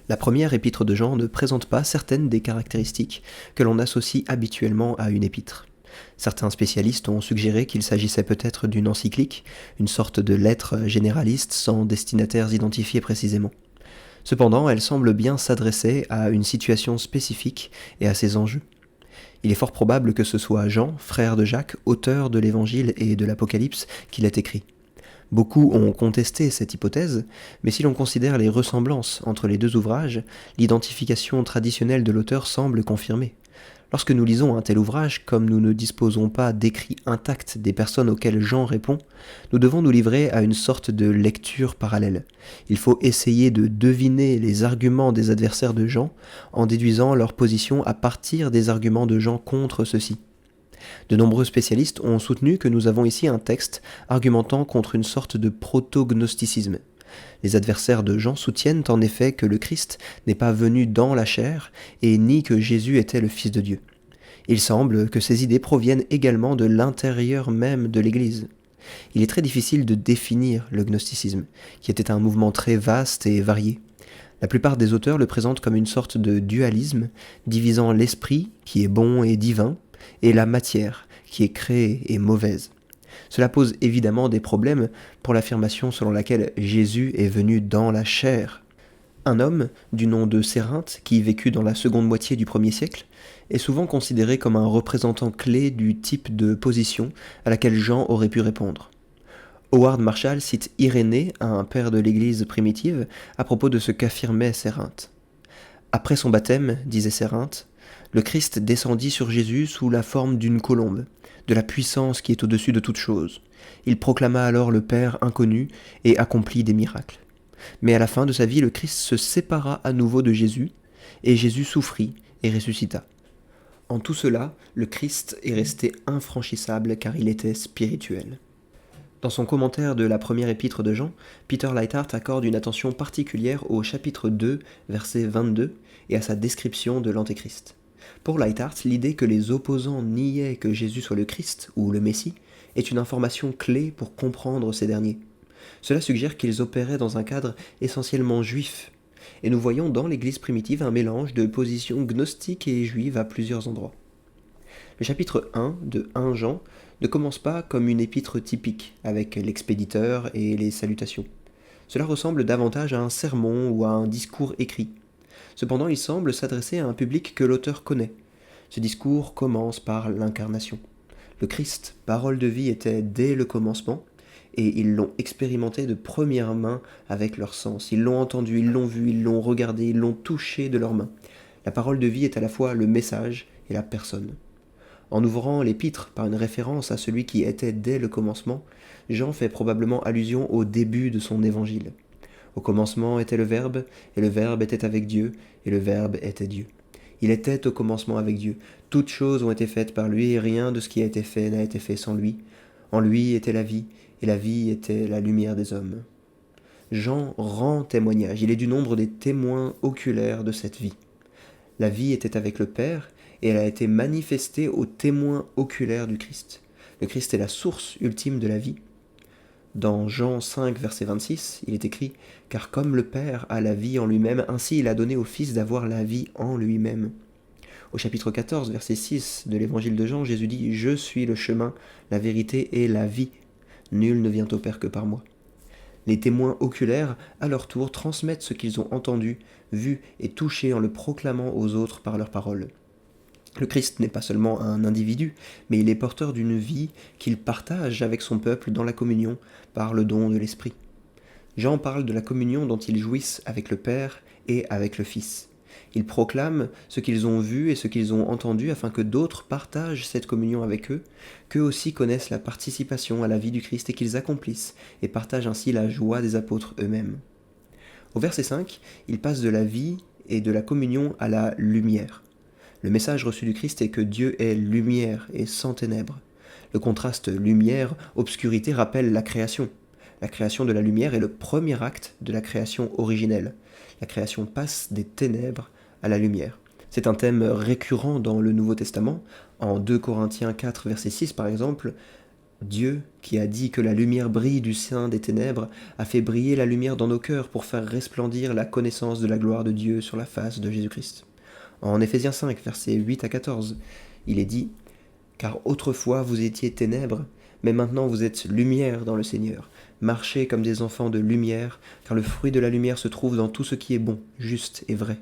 La première épître de Jean ne présente pas certaines des caractéristiques que l'on associe habituellement à une épître. Certains spécialistes ont suggéré qu'il s'agissait peut-être d'une encyclique, une sorte de lettre généraliste sans destinataires identifiés précisément. Cependant, elle semble bien s'adresser à une situation spécifique et à ses enjeux. Il est fort probable que ce soit Jean, frère de Jacques, auteur de l'Évangile et de l'Apocalypse, qui l'ait écrit. Beaucoup ont contesté cette hypothèse, mais si l'on considère les ressemblances entre les deux ouvrages, l'identification traditionnelle de l'auteur semble confirmée. Lorsque nous lisons un tel ouvrage, comme nous ne disposons pas d'écrits intacts des personnes auxquelles Jean répond, nous devons nous livrer à une sorte de lecture parallèle. Il faut essayer de deviner les arguments des adversaires de Jean en déduisant leur position à partir des arguments de Jean contre ceux-ci. De nombreux spécialistes ont soutenu que nous avons ici un texte argumentant contre une sorte de proto-gnosticisme. Les adversaires de Jean soutiennent en effet que le Christ n'est pas venu dans la chair et ni que Jésus était le Fils de Dieu. Il semble que ces idées proviennent également de l'intérieur même de l'Église. Il est très difficile de définir le gnosticisme, qui était un mouvement très vaste et varié. La plupart des auteurs le présentent comme une sorte de dualisme, divisant l'esprit, qui est bon et divin, et la matière, qui est créée et mauvaise. Cela pose évidemment des problèmes pour l'affirmation selon laquelle Jésus est venu dans la chair. Un homme, du nom de Cérinthe, qui vécut dans la seconde moitié du 1er siècle, est souvent considéré comme un représentant clé du type de position à laquelle Jean aurait pu répondre. Howard Marshall cite Irénée, un père de l'Église primitive, à propos de ce qu'affirmait Cérinthe. Après son baptême, disait Cérinthe, le Christ descendit sur Jésus sous la forme d'une colombe, de la puissance qui est au-dessus de toute chose. Il proclama alors le Père inconnu et accomplit des miracles. Mais à la fin de sa vie, le Christ se sépara à nouveau de Jésus, et Jésus souffrit et ressuscita. En tout cela, le Christ est resté infranchissable car il était spirituel. Dans son commentaire de la première épître de Jean, Peter Leithart accorde une attention particulière au chapitre 2, verset 22, et à sa description de l'Antéchrist. Pour Leithart, l'idée que les opposants niaient que Jésus soit le Christ, ou le Messie, est une information clé pour comprendre ces derniers. Cela suggère qu'ils opéraient dans un cadre essentiellement juif, et nous voyons dans l'Église primitive un mélange de positions gnostiques et juives à plusieurs endroits. Le chapitre 1 de 1 Jean ne commence pas comme une épître typique, avec l'expéditeur et les salutations. Cela ressemble davantage à un sermon ou à un discours écrit. Cependant, il semble s'adresser à un public que l'auteur connaît. Ce discours commence par l'incarnation. Le Christ, parole de vie, était dès le commencement, et ils l'ont expérimenté de première main avec leur sens. Ils l'ont entendu, ils l'ont vu, ils l'ont regardé, ils l'ont touché de leurs mains. La parole de vie est à la fois le message et la personne. En ouvrant l'épître par une référence à celui qui était dès le commencement, Jean fait probablement allusion au début de son évangile. Au commencement était le Verbe, et le Verbe était avec Dieu, et le Verbe était Dieu. Il était au commencement avec Dieu. Toutes choses ont été faites par lui, et rien de ce qui a été fait n'a été fait sans lui. En lui était la vie, et la vie était la lumière des hommes. Jean rend témoignage, il est du nombre des témoins oculaires de cette vie. La vie était avec le Père, et elle a été manifestée aux témoins oculaires du Christ. Le Christ est la source ultime de la vie. Dans Jean 5, verset 26, il est écrit « Car comme le Père a la vie en lui-même, ainsi il a donné au Fils d'avoir la vie en lui-même. » Au chapitre 14, verset 6 de l'évangile de Jean, Jésus dit « Je suis le chemin, la vérité et la vie. Nul ne vient au Père que par moi. » Les témoins oculaires, à leur tour, transmettent ce qu'ils ont entendu, vu et touché en le proclamant aux autres par leurs paroles. Le Christ n'est pas seulement un individu, mais il est porteur d'une vie qu'il partage avec son peuple dans la communion par le don de l'Esprit. Jean parle de la communion dont ils jouissent avec le Père et avec le Fils. Ils proclament ce qu'ils ont vu et ce qu'ils ont entendu afin que d'autres partagent cette communion avec eux, qu'eux aussi connaissent la participation à la vie du Christ et qu'ils accomplissent et partagent ainsi la joie des apôtres eux-mêmes. Au verset 5, il passe de la vie et de la communion à la lumière. Le message reçu du Christ est que Dieu est lumière et sans ténèbres. Le contraste lumière-obscurité rappelle la création. La création de la lumière est le premier acte de la création originelle. La création passe des ténèbres à la lumière. C'est un thème récurrent dans le Nouveau Testament. En 2 Corinthiens 4, verset 6 par exemple, Dieu, qui a dit que la lumière brille du sein des ténèbres, a fait briller la lumière dans nos cœurs pour faire resplendir la connaissance de la gloire de Dieu sur la face de Jésus-Christ. En Éphésiens 5, versets 8 à 14, il est dit « Car autrefois vous étiez ténèbres, mais maintenant vous êtes lumière dans le Seigneur. Marchez comme des enfants de lumière, car le fruit de la lumière se trouve dans tout ce qui est bon, juste et vrai.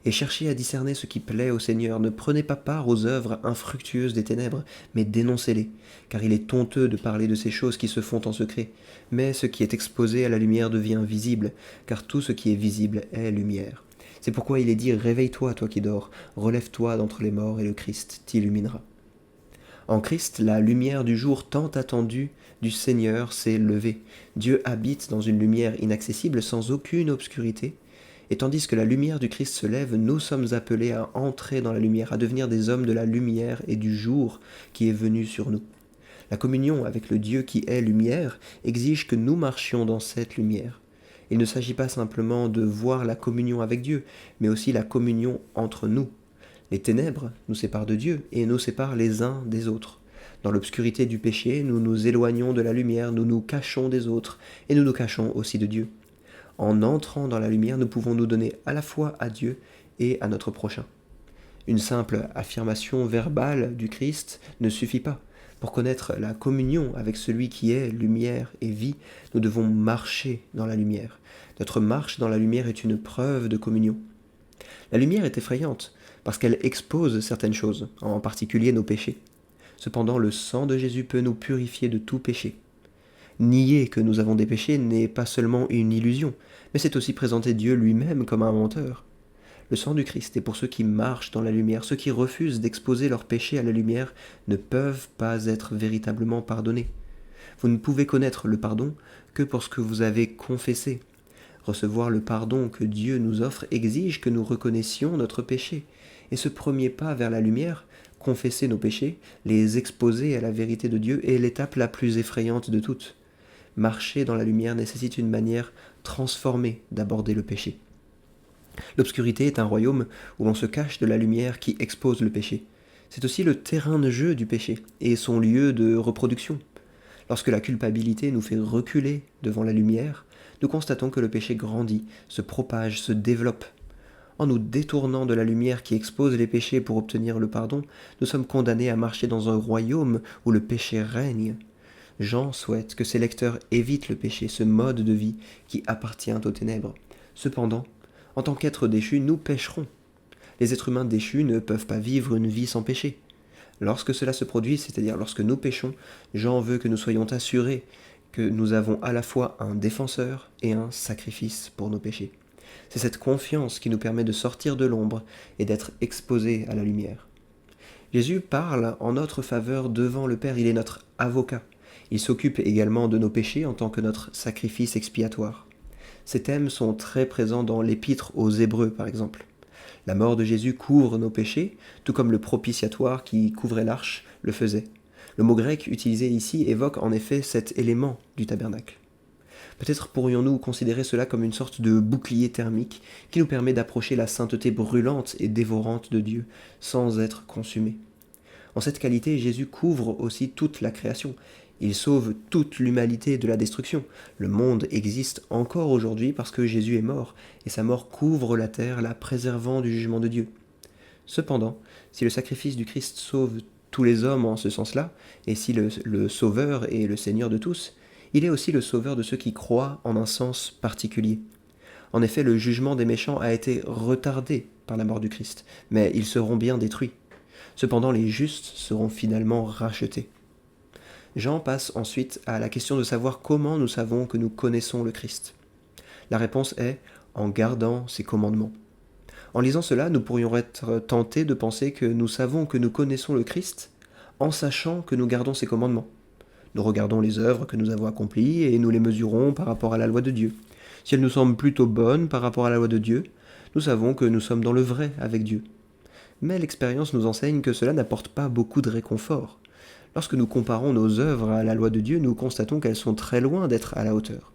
Et cherchez à discerner ce qui plaît au Seigneur. Ne prenez pas part aux œuvres infructueuses des ténèbres, mais dénoncez-les, car il est honteux de parler de ces choses qui se font en secret. Mais ce qui est exposé à la lumière devient visible, car tout ce qui est visible est lumière. C'est pourquoi il est dit « Réveille-toi, toi qui dors, relève-toi d'entre les morts, et le Christ t'illuminera. » En Christ, la lumière du jour tant attendue du Seigneur s'est levée. Dieu habite dans une lumière inaccessible sans aucune obscurité. Et tandis que la lumière du Christ se lève, nous sommes appelés à entrer dans la lumière, à devenir des hommes de la lumière et du jour qui est venu sur nous. La communion avec le Dieu qui est lumière exige que nous marchions dans cette lumière. Il ne s'agit pas simplement de voir la communion avec Dieu, mais aussi la communion entre nous. Les ténèbres nous séparent de Dieu et nous séparent les uns des autres. Dans l'obscurité du péché, nous nous éloignons de la lumière, nous nous cachons des autres et nous nous cachons aussi de Dieu. En entrant dans la lumière, nous pouvons nous donner à la fois à Dieu et à notre prochain. Une simple affirmation verbale du Christ ne suffit pas. Pour connaître la communion avec celui qui est lumière et vie, nous devons marcher dans la lumière. Notre marche dans la lumière est une preuve de communion. La lumière est effrayante parce qu'elle expose certaines choses, en particulier nos péchés. Cependant, le sang de Jésus peut nous purifier de tout péché. Nier que nous avons des péchés n'est pas seulement une illusion, mais c'est aussi présenter Dieu lui-même comme un menteur. Le sang du Christ est pour ceux qui marchent dans la lumière. Ceux qui refusent d'exposer leurs péchés à la lumière ne peuvent pas être véritablement pardonnés. Vous ne pouvez connaître le pardon que pour ce que vous avez confessé. Recevoir le pardon que Dieu nous offre exige que nous reconnaissions notre péché. Et ce premier pas vers la lumière, confesser nos péchés, les exposer à la vérité de Dieu, est l'étape la plus effrayante de toutes. Marcher dans la lumière nécessite une manière transformée d'aborder le péché. L'obscurité est un royaume où l'on se cache de la lumière qui expose le péché. C'est aussi le terrain de jeu du péché et son lieu de reproduction. Lorsque la culpabilité nous fait reculer devant la lumière, nous constatons que le péché grandit, se propage, se développe. En nous détournant de la lumière qui expose les péchés pour obtenir le pardon, nous sommes condamnés à marcher dans un royaume où le péché règne. Jean souhaite que ses lecteurs évitent le péché, ce mode de vie qui appartient aux ténèbres. Cependant, en tant qu'êtres déchus, nous pécherons. Les êtres humains déchus ne peuvent pas vivre une vie sans péché. Lorsque cela se produit, c'est-à-dire lorsque nous péchons, Jean veut que nous soyons assurés que nous avons à la fois un défenseur et un sacrifice pour nos péchés. C'est cette confiance qui nous permet de sortir de l'ombre et d'être exposés à la lumière. Jésus parle en notre faveur devant le Père, il est notre avocat. Il s'occupe également de nos péchés en tant que notre sacrifice expiatoire. Ces thèmes sont très présents dans l'épître aux Hébreux, par exemple. La mort de Jésus couvre nos péchés, tout comme le propitiatoire qui couvrait l'arche le faisait. Le mot grec utilisé ici évoque en effet cet élément du tabernacle. Peut-être pourrions-nous considérer cela comme une sorte de bouclier thermique qui nous permet d'approcher la sainteté brûlante et dévorante de Dieu sans être consumé. En cette qualité, Jésus couvre aussi toute la création. Il sauve toute l'humanité de la destruction. Le monde existe encore aujourd'hui parce que Jésus est mort, et sa mort couvre la terre, la préservant du jugement de Dieu. Cependant, si le sacrifice du Christ sauve tous les hommes en ce sens-là, et si le Sauveur est le Seigneur de tous, il est aussi le Sauveur de ceux qui croient en un sens particulier. En effet, le jugement des méchants a été retardé par la mort du Christ, mais ils seront bien détruits. Cependant, les justes seront finalement rachetés. Jean passe ensuite à la question de savoir comment nous savons que nous connaissons le Christ. La réponse est en gardant ses commandements. En lisant cela, nous pourrions être tentés de penser que nous savons que nous connaissons le Christ en sachant que nous gardons ses commandements. Nous regardons les œuvres que nous avons accomplies et nous les mesurons par rapport à la loi de Dieu. Si elles nous semblent plutôt bonnes par rapport à la loi de Dieu, nous savons que nous sommes dans le vrai avec Dieu. Mais l'expérience nous enseigne que cela n'apporte pas beaucoup de réconfort. Lorsque nous comparons nos œuvres à la loi de Dieu, nous constatons qu'elles sont très loin d'être à la hauteur.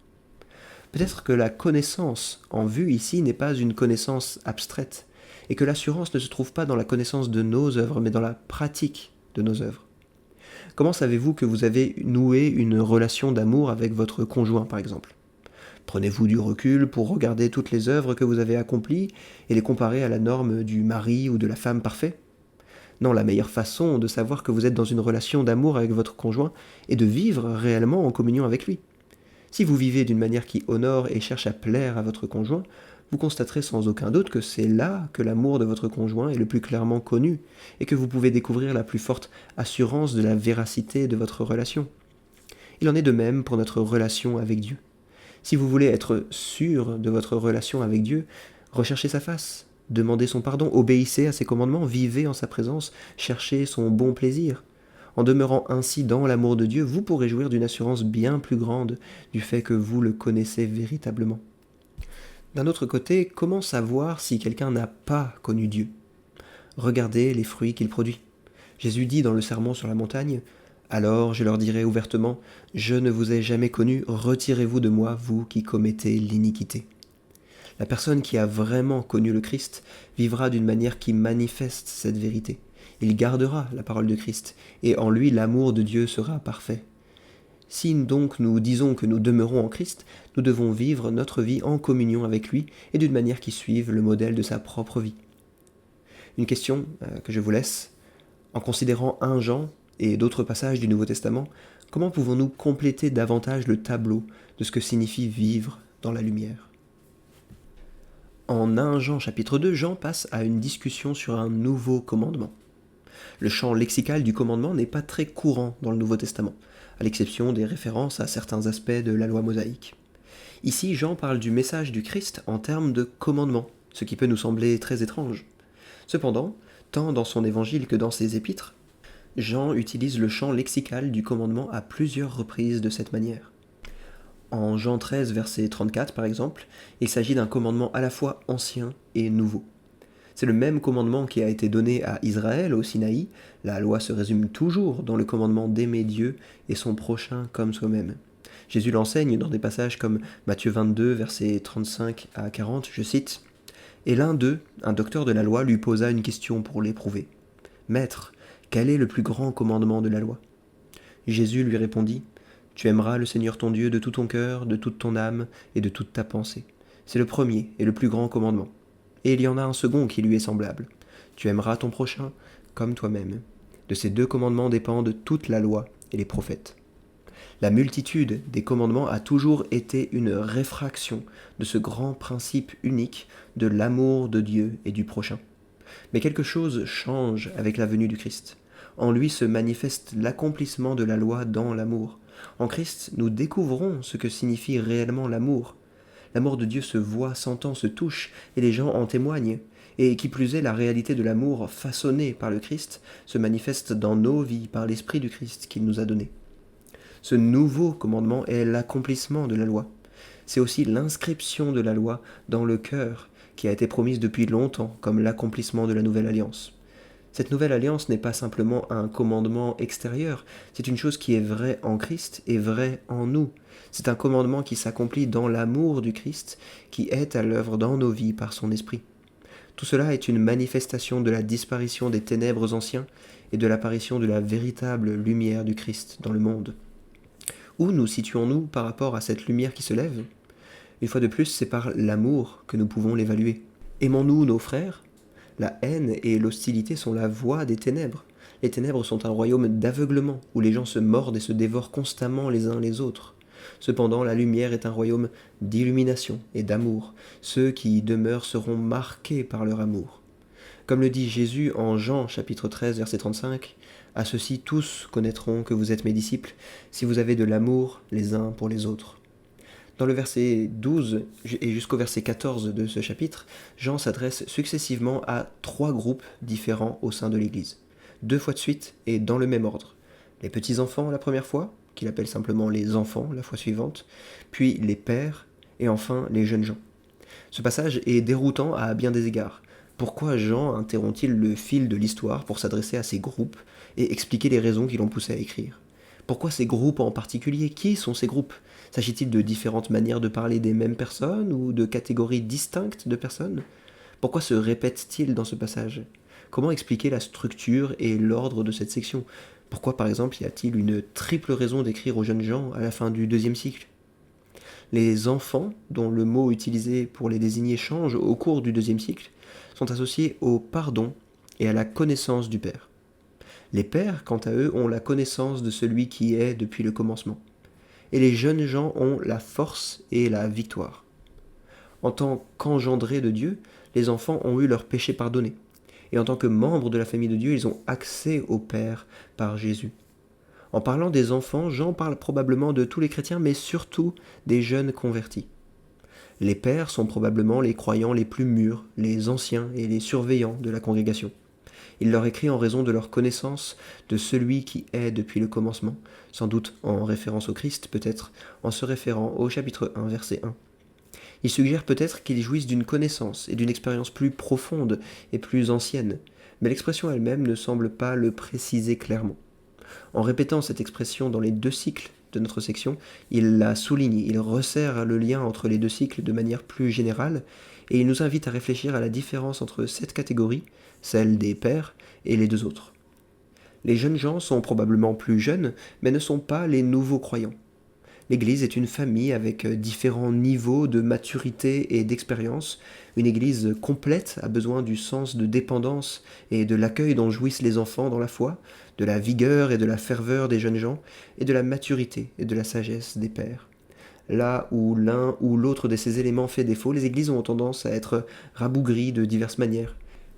Peut-être que la connaissance en vue ici n'est pas une connaissance abstraite, et que l'assurance ne se trouve pas dans la connaissance de nos œuvres, mais dans la pratique de nos œuvres. Comment savez-vous que vous avez noué une relation d'amour avec votre conjoint, par exemple? Prenez-vous du recul pour regarder toutes les œuvres que vous avez accomplies et les comparer à la norme du mari ou de la femme parfait? Non, la meilleure façon de savoir que vous êtes dans une relation d'amour avec votre conjoint est de vivre réellement en communion avec lui. Si vous vivez d'une manière qui honore et cherche à plaire à votre conjoint, vous constaterez sans aucun doute que c'est là que l'amour de votre conjoint est le plus clairement connu et que vous pouvez découvrir la plus forte assurance de la véracité de votre relation. Il en est de même pour notre relation avec Dieu. Si vous voulez être sûr de votre relation avec Dieu, recherchez sa face, demandez son pardon, obéissez à ses commandements, vivez en sa présence, cherchez son bon plaisir. En demeurant ainsi dans l'amour de Dieu, vous pourrez jouir d'une assurance bien plus grande du fait que vous le connaissez véritablement. D'un autre côté, comment savoir si quelqu'un n'a pas connu Dieu? Regardez les fruits qu'il produit. Jésus dit dans le Sermon sur la montagne: Alors je leur dirai ouvertement, je ne vous ai jamais connu, retirez-vous de moi, vous qui commettez l'iniquité. La personne qui a vraiment connu le Christ vivra d'une manière qui manifeste cette vérité. Il gardera la parole de Christ, et en lui l'amour de Dieu sera parfait. Si donc nous disons que nous demeurons en Christ, nous devons vivre notre vie en communion avec lui et d'une manière qui suive le modèle de sa propre vie. Une question que je vous laisse. En considérant 1 Jean et d'autres passages du Nouveau Testament, comment pouvons-nous compléter davantage le tableau de ce que signifie vivre dans la lumière? En 1 Jean chapitre 2, Jean passe à une discussion sur un nouveau commandement. Le champ lexical du commandement n'est pas très courant dans le Nouveau Testament, à l'exception des références à certains aspects de la loi mosaïque. Ici, Jean parle du message du Christ en termes de commandement, ce qui peut nous sembler très étrange. Cependant, tant dans son évangile que dans ses épîtres, Jean utilise le champ lexical du commandement à plusieurs reprises de cette manière. En Jean 13, verset 34 par exemple, il s'agit d'un commandement à la fois ancien et nouveau. C'est le même commandement qui a été donné à Israël au Sinaï. La loi se résume toujours dans le commandement d'aimer Dieu et son prochain comme soi-même. Jésus l'enseigne dans des passages comme Matthieu 22, versets 35 à 40, je cite: « Et l'un d'eux, un docteur de la loi, lui posa une question pour l'éprouver. Maître, quel est le plus grand commandement de la loi? Jésus lui répondit: Tu aimeras le Seigneur ton Dieu de tout ton cœur, de toute ton âme et de toute ta pensée. C'est le premier et le plus grand commandement. Et il y en a un second qui lui est semblable. Tu aimeras ton prochain comme toi-même. De ces 2 commandements dépendent toute la loi et les prophètes. » La multitude des commandements a toujours été une réfraction de ce grand principe unique de l'amour de Dieu et du prochain. Mais quelque chose change avec la venue du Christ. En lui se manifeste l'accomplissement de la loi dans l'amour. En Christ, nous découvrons ce que signifie réellement l'amour. L'amour de Dieu se voit, s'entend, se touche, et les gens en témoignent. Et qui plus est, la réalité de l'amour façonné par le Christ se manifeste dans nos vies par l'Esprit du Christ qu'il nous a donné. Ce nouveau commandement est l'accomplissement de la loi. C'est aussi l'inscription de la loi dans le cœur qui a été promise depuis longtemps comme l'accomplissement de la nouvelle alliance. Cette nouvelle alliance n'est pas simplement un commandement extérieur, c'est une chose qui est vraie en Christ et vraie en nous. C'est un commandement qui s'accomplit dans l'amour du Christ, qui est à l'œuvre dans nos vies par son esprit. Tout cela est une manifestation de la disparition des ténèbres anciens et de l'apparition de la véritable lumière du Christ dans le monde. Où nous situons-nous par rapport à cette lumière qui se lève? Une fois de plus, c'est par l'amour que nous pouvons l'évaluer. Aimons-nous nos frères? La haine et l'hostilité sont la voie des ténèbres. Les ténèbres sont un royaume d'aveuglement, où les gens se mordent et se dévorent constamment les uns les autres. Cependant, la lumière est un royaume d'illumination et d'amour. Ceux qui y demeurent seront marqués par leur amour. Comme le dit Jésus en Jean chapitre 13, verset 35, « À ceux-ci tous connaîtront que vous êtes mes disciples, si vous avez de l'amour les uns pour les autres. » Dans le verset 12 et jusqu'au verset 14 de ce chapitre, Jean s'adresse successivement à 3 groupes différents au sein de l'Église, 2 fois de suite et dans le même ordre. Les petits-enfants la première fois, qu'il appelle simplement les enfants la fois suivante, puis les pères et enfin les jeunes gens. Ce passage est déroutant à bien des égards. Pourquoi Jean interrompt-il le fil de l'histoire pour s'adresser à ces groupes et expliquer les raisons qui l'ont poussé à écrire? Pourquoi ces groupes en particulier? Qui sont ces groupes? S'agit-il de différentes manières de parler des mêmes personnes ou de catégories distinctes de personnes? Pourquoi se répètent-ils dans ce passage? Comment expliquer la structure et l'ordre de cette section? Pourquoi par exemple y a-t-il une triple raison d'écrire aux jeunes gens à la fin du deuxième cycle? Les enfants, dont le mot utilisé pour les désigner change au cours du deuxième cycle, sont associés au pardon et à la connaissance du Père. Les pères, quant à eux, ont la connaissance de celui qui est depuis le commencement. Et les jeunes gens ont la force et la victoire. En tant qu'engendrés de Dieu, les enfants ont eu leurs péchés pardonnés. Et en tant que membres de la famille de Dieu, ils ont accès au Père par Jésus. En parlant des enfants, Jean parle probablement de tous les chrétiens, mais surtout des jeunes convertis. Les pères sont probablement les croyants les plus mûrs, les anciens et les surveillants de la congrégation. Il leur écrit en raison de leur connaissance de celui qui est depuis le commencement, sans doute en référence au Christ, peut-être en se référant au chapitre 1, verset 1. Il suggère peut-être qu'ils jouissent d'une connaissance et d'une expérience plus profonde et plus ancienne, mais l'expression elle-même ne semble pas le préciser clairement. En répétant cette expression dans les deux cycles de notre section, il la souligne, il resserre le lien entre les deux cycles de manière plus générale, et il nous invite à réfléchir à la différence entre cette catégorie, celle des pères, et les deux autres. Les jeunes gens sont probablement plus jeunes, mais ne sont pas les nouveaux croyants. L'Église est une famille avec différents niveaux de maturité et d'expérience. Une Église complète a besoin du sens de dépendance et de l'accueil dont jouissent les enfants dans la foi, de la vigueur et de la ferveur des jeunes gens, et de la maturité et de la sagesse des pères. Là où l'un ou l'autre de ces éléments fait défaut, les églises ont tendance à être rabougries de diverses manières.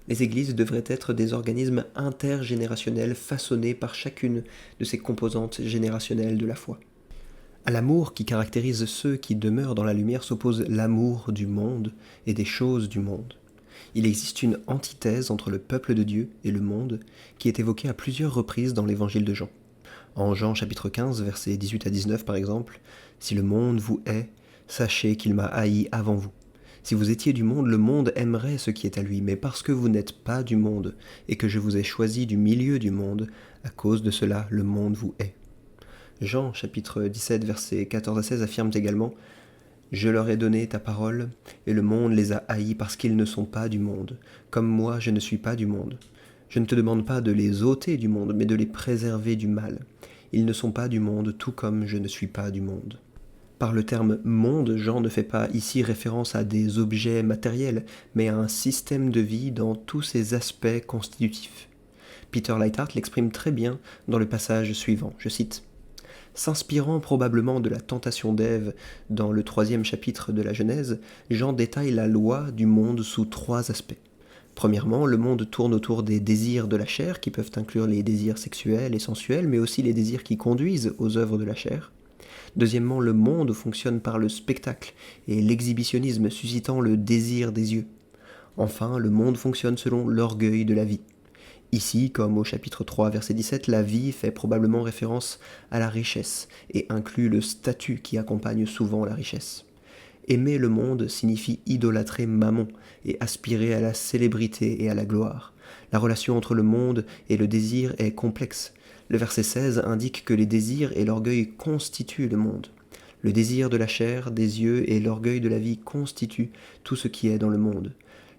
Les églises devraient être des organismes intergénérationnels façonnés par chacune de ces composantes générationnelles de la foi. À l'amour qui caractérise ceux qui demeurent dans la lumière s'oppose l'amour du monde et des choses du monde. Il existe une antithèse entre le peuple de Dieu et le monde qui est évoquée à plusieurs reprises dans l'évangile de Jean. En Jean chapitre 15, versets 18 à 19 par exemple, « Si le monde vous hait, sachez qu'il m'a haï avant vous. Si vous étiez du monde, le monde aimerait ce qui est à lui, mais parce que vous n'êtes pas du monde, et que je vous ai choisi du milieu du monde, à cause de cela le monde vous hait. » Jean chapitre 17, versets 14 à 16 affirme également « Je leur ai donné ta parole, et le monde les a haïs parce qu'ils ne sont pas du monde, comme moi je ne suis pas du monde. Je ne te demande pas de les ôter du monde, mais de les préserver du mal. Ils ne sont pas du monde, tout comme je ne suis pas du monde. » Par le terme « monde », Jean ne fait pas ici référence à des objets matériels, mais à un système de vie dans tous ses aspects constitutifs. Peter Leithart l'exprime très bien dans le passage suivant, je cite « S'inspirant probablement de la tentation d'Ève dans le 3e chapitre de la Genèse, Jean détaille la loi du monde sous 3 aspects. Premièrement, le monde tourne autour des désirs de la chair, qui peuvent inclure les désirs sexuels et sensuels, mais aussi les désirs qui conduisent aux œuvres de la chair. Deuxièmement, le monde fonctionne par le spectacle et l'exhibitionnisme, suscitant le désir des yeux. Enfin, le monde fonctionne selon l'orgueil de la vie. Ici, comme au chapitre 3, verset 17, la vie fait probablement référence à la richesse et inclut le statut qui accompagne souvent la richesse. Aimer le monde signifie idolâtrer Mammon et aspirer à la célébrité et à la gloire. La relation entre le monde et le désir est complexe. Le verset 16 indique que les désirs et l'orgueil constituent le monde. Le désir de la chair, des yeux et l'orgueil de la vie constituent tout ce qui est dans le monde.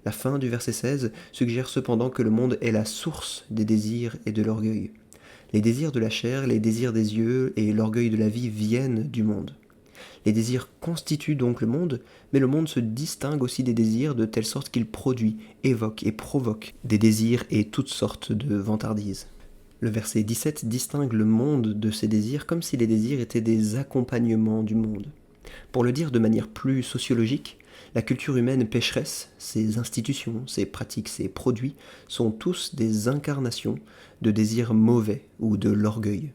La fin du verset 16 suggère cependant que le monde est la source des désirs et de l'orgueil. Les désirs de la chair, les désirs des yeux et l'orgueil de la vie viennent du monde. Les désirs constituent donc le monde, mais le monde se distingue aussi des désirs de telle sorte qu'il produit, évoque et provoque des désirs et toutes sortes de vantardises. Le verset 17 distingue le monde de ses désirs comme si les désirs étaient des accompagnements du monde. Pour le dire de manière plus sociologique, la culture humaine pécheresse, ses institutions, ses pratiques, ses produits sont tous des incarnations de désirs mauvais ou de l'orgueil.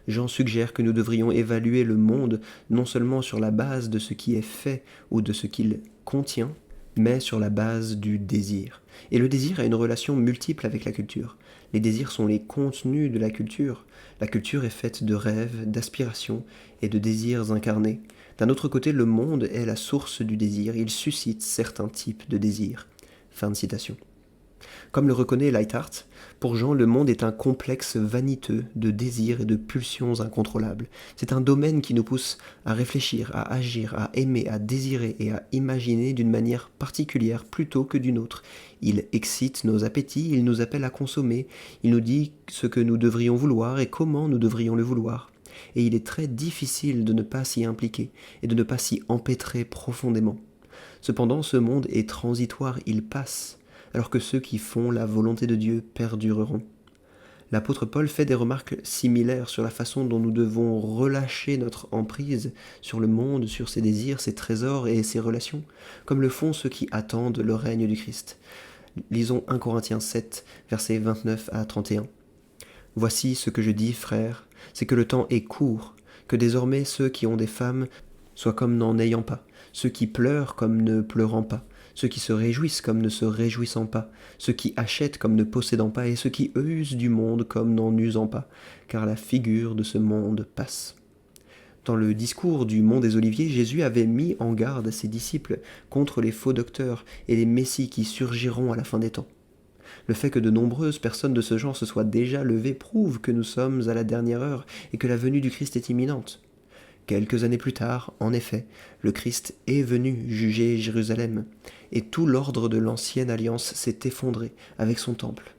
Jean suggère que nous devrions évaluer le monde non seulement sur la base de ce qui est fait ou de ce qu'il contient, mais sur la base du désir. Et le désir a une relation multiple avec la culture. Les désirs sont les contenus de la culture. La culture est faite de rêves, d'aspirations et de désirs incarnés. D'un autre côté, le monde est la source du désir. Il suscite certains types de désirs. Fin de citation. Comme le reconnaît Lightheart, pour Jean, le monde est un complexe vaniteux de désirs et de pulsions incontrôlables. C'est un domaine qui nous pousse à réfléchir, à agir, à aimer, à désirer et à imaginer d'une manière particulière plutôt que d'une autre. Il excite nos appétits, il nous appelle à consommer, il nous dit ce que nous devrions vouloir et comment nous devrions le vouloir. Et il est très difficile de ne pas s'y impliquer et de ne pas s'y empêtrer profondément. Cependant, ce monde est transitoire, il passe, alors que ceux qui font la volonté de Dieu perdureront. L'apôtre Paul fait des remarques similaires sur la façon dont nous devons relâcher notre emprise sur le monde, sur ses désirs, ses trésors et ses relations, comme le font ceux qui attendent le règne du Christ. Lisons 1 Corinthiens 7, versets 29 à 31. « Voici ce que je dis, frères, c'est que le temps est court, que désormais ceux qui ont des femmes soient comme n'en ayant pas, ceux qui pleurent comme ne pleurant pas, ceux qui se réjouissent comme ne se réjouissant pas, ceux qui achètent comme ne possédant pas, et ceux qui usent du monde comme n'en usant pas, car la figure de ce monde passe. » Dans le discours du Mont des Oliviers, Jésus avait mis en garde ses disciples contre les faux docteurs et les messies qui surgiront à la fin des temps. Le fait que de nombreuses personnes de ce genre se soient déjà levées prouve que nous sommes à la dernière heure et que la venue du Christ est imminente. Quelques années plus tard, en effet, le Christ est venu juger Jérusalem, et tout l'ordre de l'ancienne alliance s'est effondré avec son temple.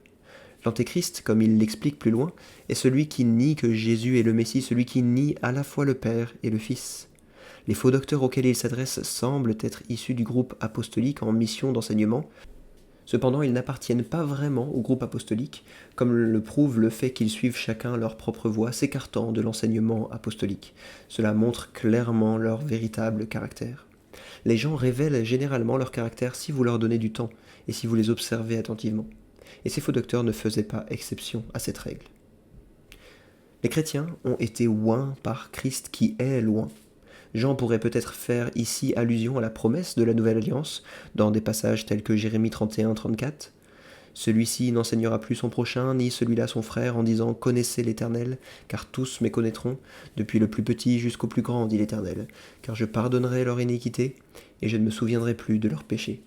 L'Antéchrist, comme il l'explique plus loin, est celui qui nie que Jésus est le Messie, celui qui nie à la fois le Père et le Fils. Les faux docteurs auxquels il s'adresse semblent être issus du groupe apostolique en mission d'enseignement. Cependant, ils n'appartiennent pas vraiment au groupe apostolique, comme le prouve le fait qu'ils suivent chacun leur propre voie, s'écartant de l'enseignement apostolique. Cela montre clairement leur véritable caractère. Les gens révèlent généralement leur caractère si vous leur donnez du temps et si vous les observez attentivement. Et ces faux docteurs ne faisaient pas exception à cette règle. Les chrétiens ont été oints par Christ qui est loin. Jean pourrait peut-être faire ici allusion à la promesse de la Nouvelle Alliance, dans des passages tels que Jérémie 31-34. Celui-ci n'enseignera plus son prochain, ni celui-là son frère, en disant « Connaissez l'Éternel, car tous me connaîtront, depuis le plus petit jusqu'au plus grand, dit l'Éternel, car je pardonnerai leur iniquité, et je ne me souviendrai plus de leurs péchés. »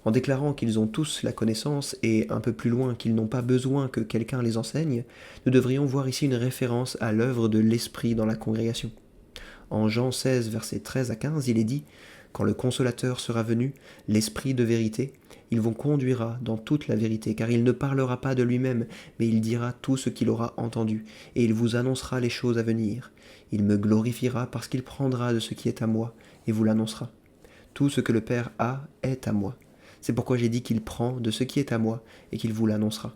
En déclarant qu'ils ont tous la connaissance, et un peu plus loin qu'ils n'ont pas besoin que quelqu'un les enseigne, nous devrions voir ici une référence à l'œuvre de l'Esprit dans la congrégation. En Jean 16, versets 13 à 15, il est dit « Quand le Consolateur sera venu, l'Esprit de vérité, il vous conduira dans toute la vérité, car il ne parlera pas de lui-même, mais il dira tout ce qu'il aura entendu, et il vous annoncera les choses à venir. Il me glorifiera parce qu'il prendra de ce qui est à moi, et vous l'annoncera. Tout ce que le Père a est à moi. C'est pourquoi j'ai dit qu'il prend de ce qui est à moi, et qu'il vous l'annoncera. »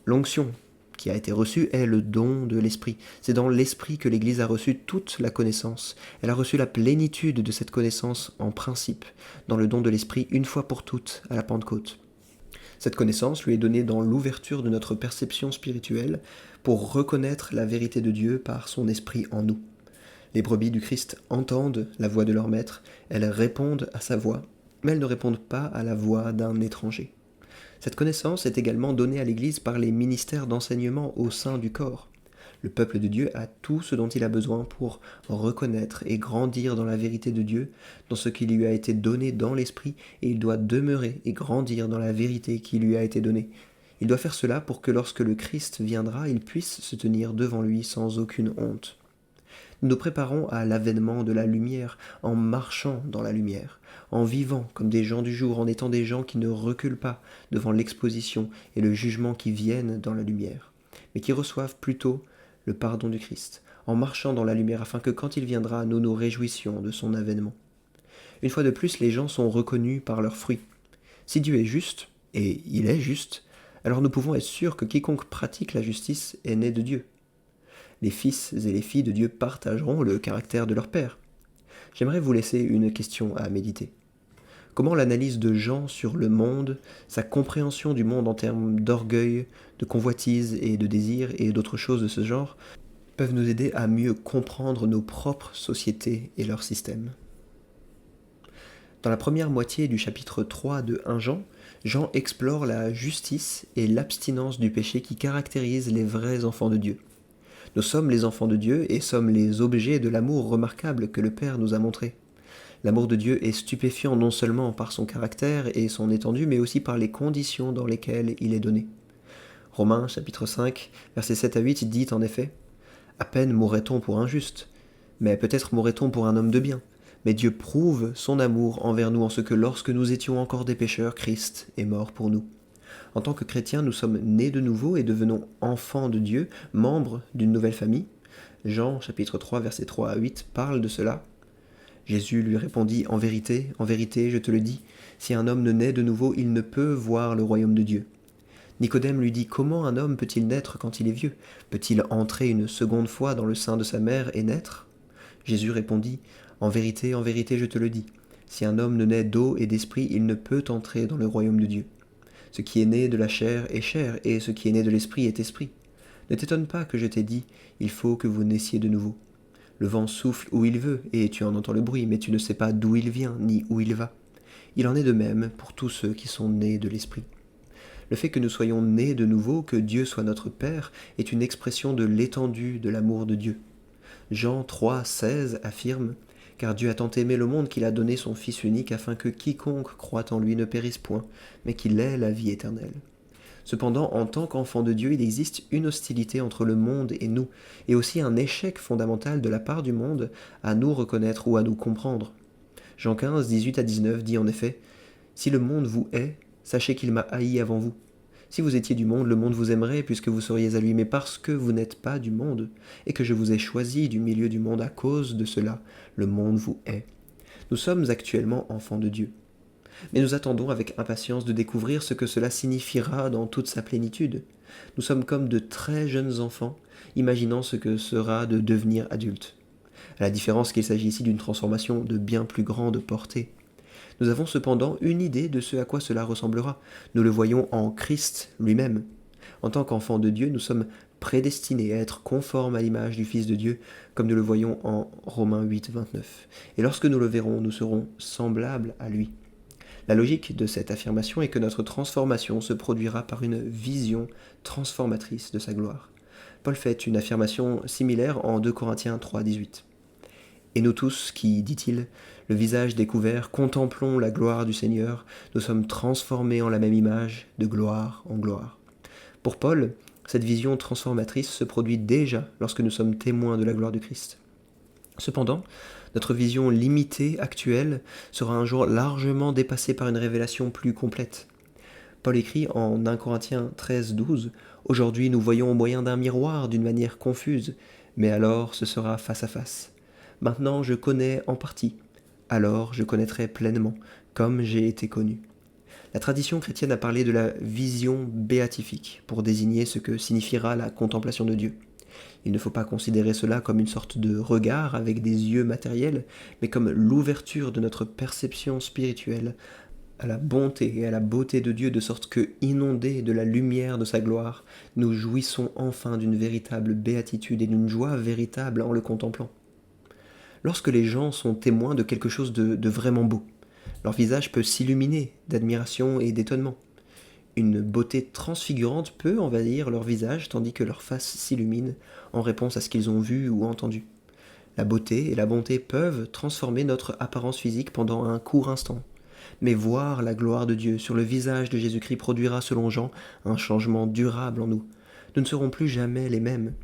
L'onction qui a été reçue est le don de l'Esprit. C'est dans l'Esprit que l'Église a reçu toute la connaissance. Elle a reçu la plénitude de cette connaissance en principe, dans le don de l'Esprit une fois pour toutes à la Pentecôte. Cette connaissance lui est donnée dans l'ouverture de notre perception spirituelle pour reconnaître la vérité de Dieu par son Esprit en nous. Les brebis du Christ entendent la voix de leur maître, elles répondent à sa voix, mais elles ne répondent pas à la voix d'un étranger. Cette connaissance est également donnée à l'Église par les ministères d'enseignement au sein du corps. Le peuple de Dieu a tout ce dont il a besoin pour reconnaître et grandir dans la vérité de Dieu, dans ce qui lui a été donné dans l'Esprit, et il doit demeurer et grandir dans la vérité qui lui a été donnée. Il doit faire cela pour que lorsque le Christ viendra, il puisse se tenir devant lui sans aucune honte. Nous nous préparons à l'avènement de la lumière en marchant dans la lumière, en vivant comme des gens du jour, en étant des gens qui ne reculent pas devant l'exposition et le jugement qui viennent dans la lumière, mais qui reçoivent plutôt le pardon du Christ, en marchant dans la lumière afin que quand il viendra, nous nous réjouissions de son avènement. Une fois de plus, les gens sont reconnus par leurs fruits. Si Dieu est juste, et il est juste, alors nous pouvons être sûrs que quiconque pratique la justice est né de Dieu. Les fils et les filles de Dieu partageront le caractère de leur Père. J'aimerais vous laisser une question à méditer. Comment l'analyse de Jean sur le monde, sa compréhension du monde en termes d'orgueil, de convoitise et de désir et d'autres choses de ce genre, peuvent nous aider à mieux comprendre nos propres sociétés et leurs systèmes. Dans la première moitié du chapitre 3 de 1 Jean, Jean explore la justice et l'abstinence du péché qui caractérisent les vrais enfants de Dieu. Nous sommes les enfants de Dieu et sommes les objets de l'amour remarquable que le Père nous a montré. L'amour de Dieu est stupéfiant non seulement par son caractère et son étendue, mais aussi par les conditions dans lesquelles il est donné. Romains chapitre 5, versets 7 à 8 dit en effet « À peine mourrait-on pour un juste, mais peut-être mourrait-on pour un homme de bien. Mais Dieu prouve son amour envers nous en ce que lorsque nous étions encore des pécheurs, Christ est mort pour nous. En tant que chrétiens, nous sommes nés de nouveau et devenons enfants de Dieu, membres d'une nouvelle famille. Jean chapitre 3, versets 3 à 8 parle de cela. Jésus lui répondit « En vérité, je te le dis, si un homme ne naît de nouveau, il ne peut voir le royaume de Dieu. » Nicodème lui dit « Comment un homme peut-il naître quand il est vieux? Peut-il entrer une seconde fois dans le sein de sa mère et naître ?» Jésus répondit « En vérité, je te le dis, si un homme ne naît d'eau et d'esprit, il ne peut entrer dans le royaume de Dieu. Ce qui est né de la chair est chair, et ce qui est né de l'esprit est esprit. Ne t'étonne pas que je t'ai dit, il faut que vous naissiez de nouveau. Le vent souffle où il veut, et tu en entends le bruit, mais tu ne sais pas d'où il vient, ni où il va. Il en est de même pour tous ceux qui sont nés de l'esprit. Le fait que nous soyons nés de nouveau, que Dieu soit notre Père, est une expression de l'étendue de l'amour de Dieu. Jean 3, 16 affirme « Car Dieu a tant aimé le monde qu'il a donné son Fils unique afin que quiconque croit en lui ne périsse point, mais qu'il ait la vie éternelle. » Cependant, en tant qu'enfant de Dieu, il existe une hostilité entre le monde et nous, et aussi un échec fondamental de la part du monde à nous reconnaître ou à nous comprendre. Jean 15, 18 à 19 dit en effet « Si le monde vous hait, sachez qu'il m'a haï avant vous. Si vous étiez du monde, le monde vous aimerait puisque vous seriez à lui, mais parce que vous n'êtes pas du monde, et que je vous ai choisi du milieu du monde à cause de cela, le monde vous hait. Nous sommes actuellement enfants de Dieu. Mais nous attendons avec impatience de découvrir ce que cela signifiera dans toute sa plénitude. Nous sommes comme de très jeunes enfants, imaginant ce que sera de devenir adultes. À la différence qu'il s'agit ici d'une transformation de bien plus grande portée. Nous avons cependant une idée de ce à quoi cela ressemblera. Nous le voyons en Christ lui-même. En tant qu'enfants de Dieu, nous sommes prédestinés à être conformes à l'image du Fils de Dieu, comme nous le voyons en Romains 8, 29. Et lorsque nous le verrons, nous serons semblables à lui. La logique de cette affirmation est que notre transformation se produira par une vision transformatrice de sa gloire. Paul fait une affirmation similaire en 2 Corinthiens 3, 18. Et nous tous qui, dit-il, le visage découvert, contemplons la gloire du Seigneur, nous sommes transformés en la même image, de gloire en gloire. Pour Paul, cette vision transformatrice se produit déjà lorsque nous sommes témoins de la gloire du Christ. Cependant, notre vision limitée actuelle sera un jour largement dépassée par une révélation plus complète. Paul écrit en 1 Corinthiens 13, 12 « Aujourd'hui nous voyons au moyen d'un miroir d'une manière confuse, mais alors ce sera face à face. Maintenant je connais en partie, alors je connaîtrai pleinement, comme j'ai été connu. » La tradition chrétienne a parlé de la vision béatifique pour désigner ce que signifiera la contemplation de Dieu. Il ne faut pas considérer cela comme une sorte de regard avec des yeux matériels, mais comme l'ouverture de notre perception spirituelle à la bonté et à la beauté de Dieu, de sorte que, inondés de la lumière de sa gloire, nous jouissons enfin d'une véritable béatitude et d'une joie véritable en le contemplant. Lorsque les gens sont témoins de quelque chose de vraiment beau, leur visage peut s'illuminer d'admiration et d'étonnement. Une beauté transfigurante peut envahir leur visage tandis que leur face s'illumine en réponse à ce qu'ils ont vu ou entendu. La beauté et la bonté peuvent transformer notre apparence physique pendant un court instant. Mais voir la gloire de Dieu sur le visage de Jésus-Christ produira, selon Jean, un changement durable en nous. Nous ne serons plus jamais les mêmes.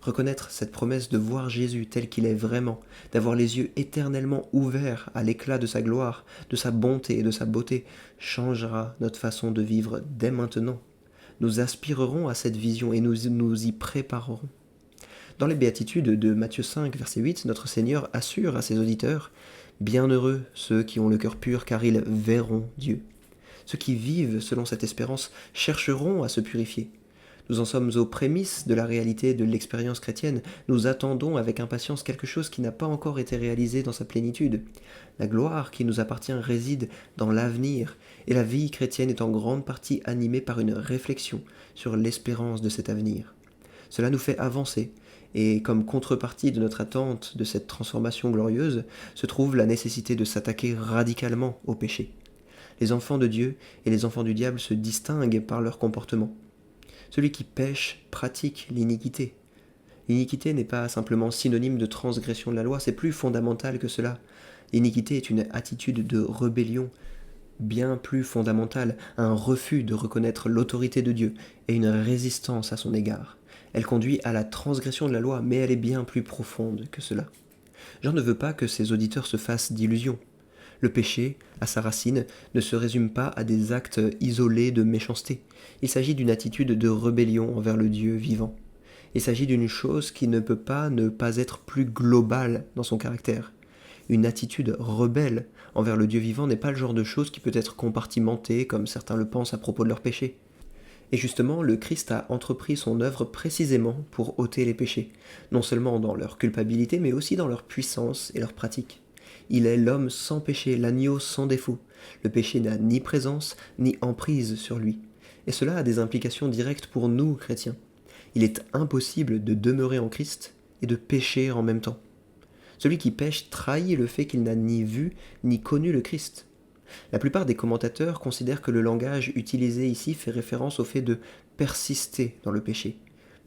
Reconnaître cette promesse de voir Jésus tel qu'il est vraiment, d'avoir les yeux éternellement ouverts à l'éclat de sa gloire, de sa bonté et de sa beauté, changera notre façon de vivre dès maintenant. Nous aspirerons à cette vision et nous y préparerons. Dans les béatitudes de Matthieu 5, verset 8, notre Seigneur assure à ses auditeurs « Bienheureux ceux qui ont le cœur pur, car ils verront Dieu. » Ceux qui vivent selon cette espérance chercheront à se purifier. Nous en sommes aux prémices de la réalité de l'expérience chrétienne. Nous attendons avec impatience quelque chose qui n'a pas encore été réalisé dans sa plénitude. La gloire qui nous appartient réside dans l'avenir, et la vie chrétienne est en grande partie animée par une réflexion sur l'espérance de cet avenir. Cela nous fait avancer, et comme contrepartie de notre attente de cette transformation glorieuse, se trouve la nécessité de s'attaquer radicalement au péché. Les enfants de Dieu et les enfants du diable se distinguent par leur comportement. Celui qui pêche pratique l'iniquité. L'iniquité n'est pas simplement synonyme de transgression de la loi, c'est plus fondamental que cela. L'iniquité est une attitude de rébellion bien plus fondamentale, un refus de reconnaître l'autorité de Dieu et une résistance à son égard. Elle conduit à la transgression de la loi, mais elle est bien plus profonde que cela. Jean ne veut pas que ses auditeurs se fassent d'illusions. Le péché, à sa racine, ne se résume pas à des actes isolés de méchanceté. Il s'agit d'une attitude de rébellion envers le Dieu vivant. Il s'agit d'une chose qui ne peut pas ne pas être plus globale dans son caractère. Une attitude rebelle envers le Dieu vivant n'est pas le genre de chose qui peut être compartimentée comme certains le pensent à propos de leur péché. Et justement, le Christ a entrepris son œuvre précisément pour ôter les péchés, non seulement dans leur culpabilité, mais aussi dans leur puissance et leur pratique. Il est l'homme sans péché, l'agneau sans défaut. Le péché n'a ni présence ni emprise sur lui. Et cela a des implications directes pour nous, chrétiens. Il est impossible de demeurer en Christ et de pécher en même temps. Celui qui pêche trahit le fait qu'il n'a ni vu ni connu le Christ. La plupart des commentateurs considèrent que le langage utilisé ici fait référence au fait de persister dans le péché,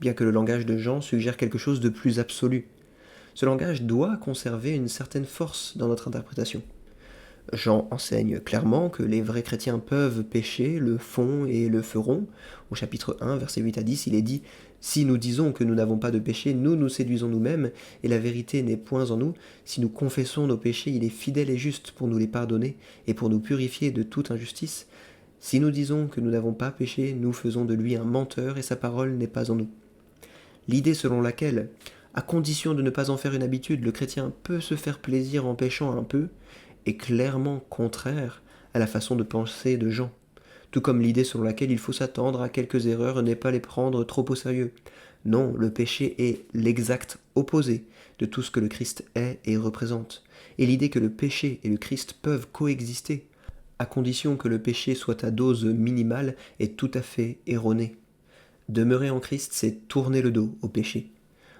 bien que le langage de Jean suggère quelque chose de plus absolu. Ce langage doit conserver une certaine force dans notre interprétation. Jean enseigne clairement que les vrais chrétiens peuvent pécher, le font et le feront. Au chapitre 1, versets 8 à 10, il est dit « Si nous disons que nous n'avons pas de péché, nous nous séduisons nous-mêmes, et la vérité n'est point en nous. Si nous confessons nos péchés, il est fidèle et juste pour nous les pardonner et pour nous purifier de toute injustice. Si nous disons que nous n'avons pas péché, nous faisons de lui un menteur et sa parole n'est pas en nous. » L'idée selon laquelle, à condition de ne pas en faire une habitude, le chrétien peut se faire plaisir en péchant un peu, est clairement contraire à la façon de penser de Jean, tout comme l'idée selon laquelle il faut s'attendre à quelques erreurs et ne pas les prendre trop au sérieux. Non, le péché est l'exact opposé de tout ce que le Christ est et représente. Et l'idée que le péché et le Christ peuvent coexister, à condition que le péché soit à dose minimale, est tout à fait erronée. Demeurer en Christ, c'est tourner le dos au péché.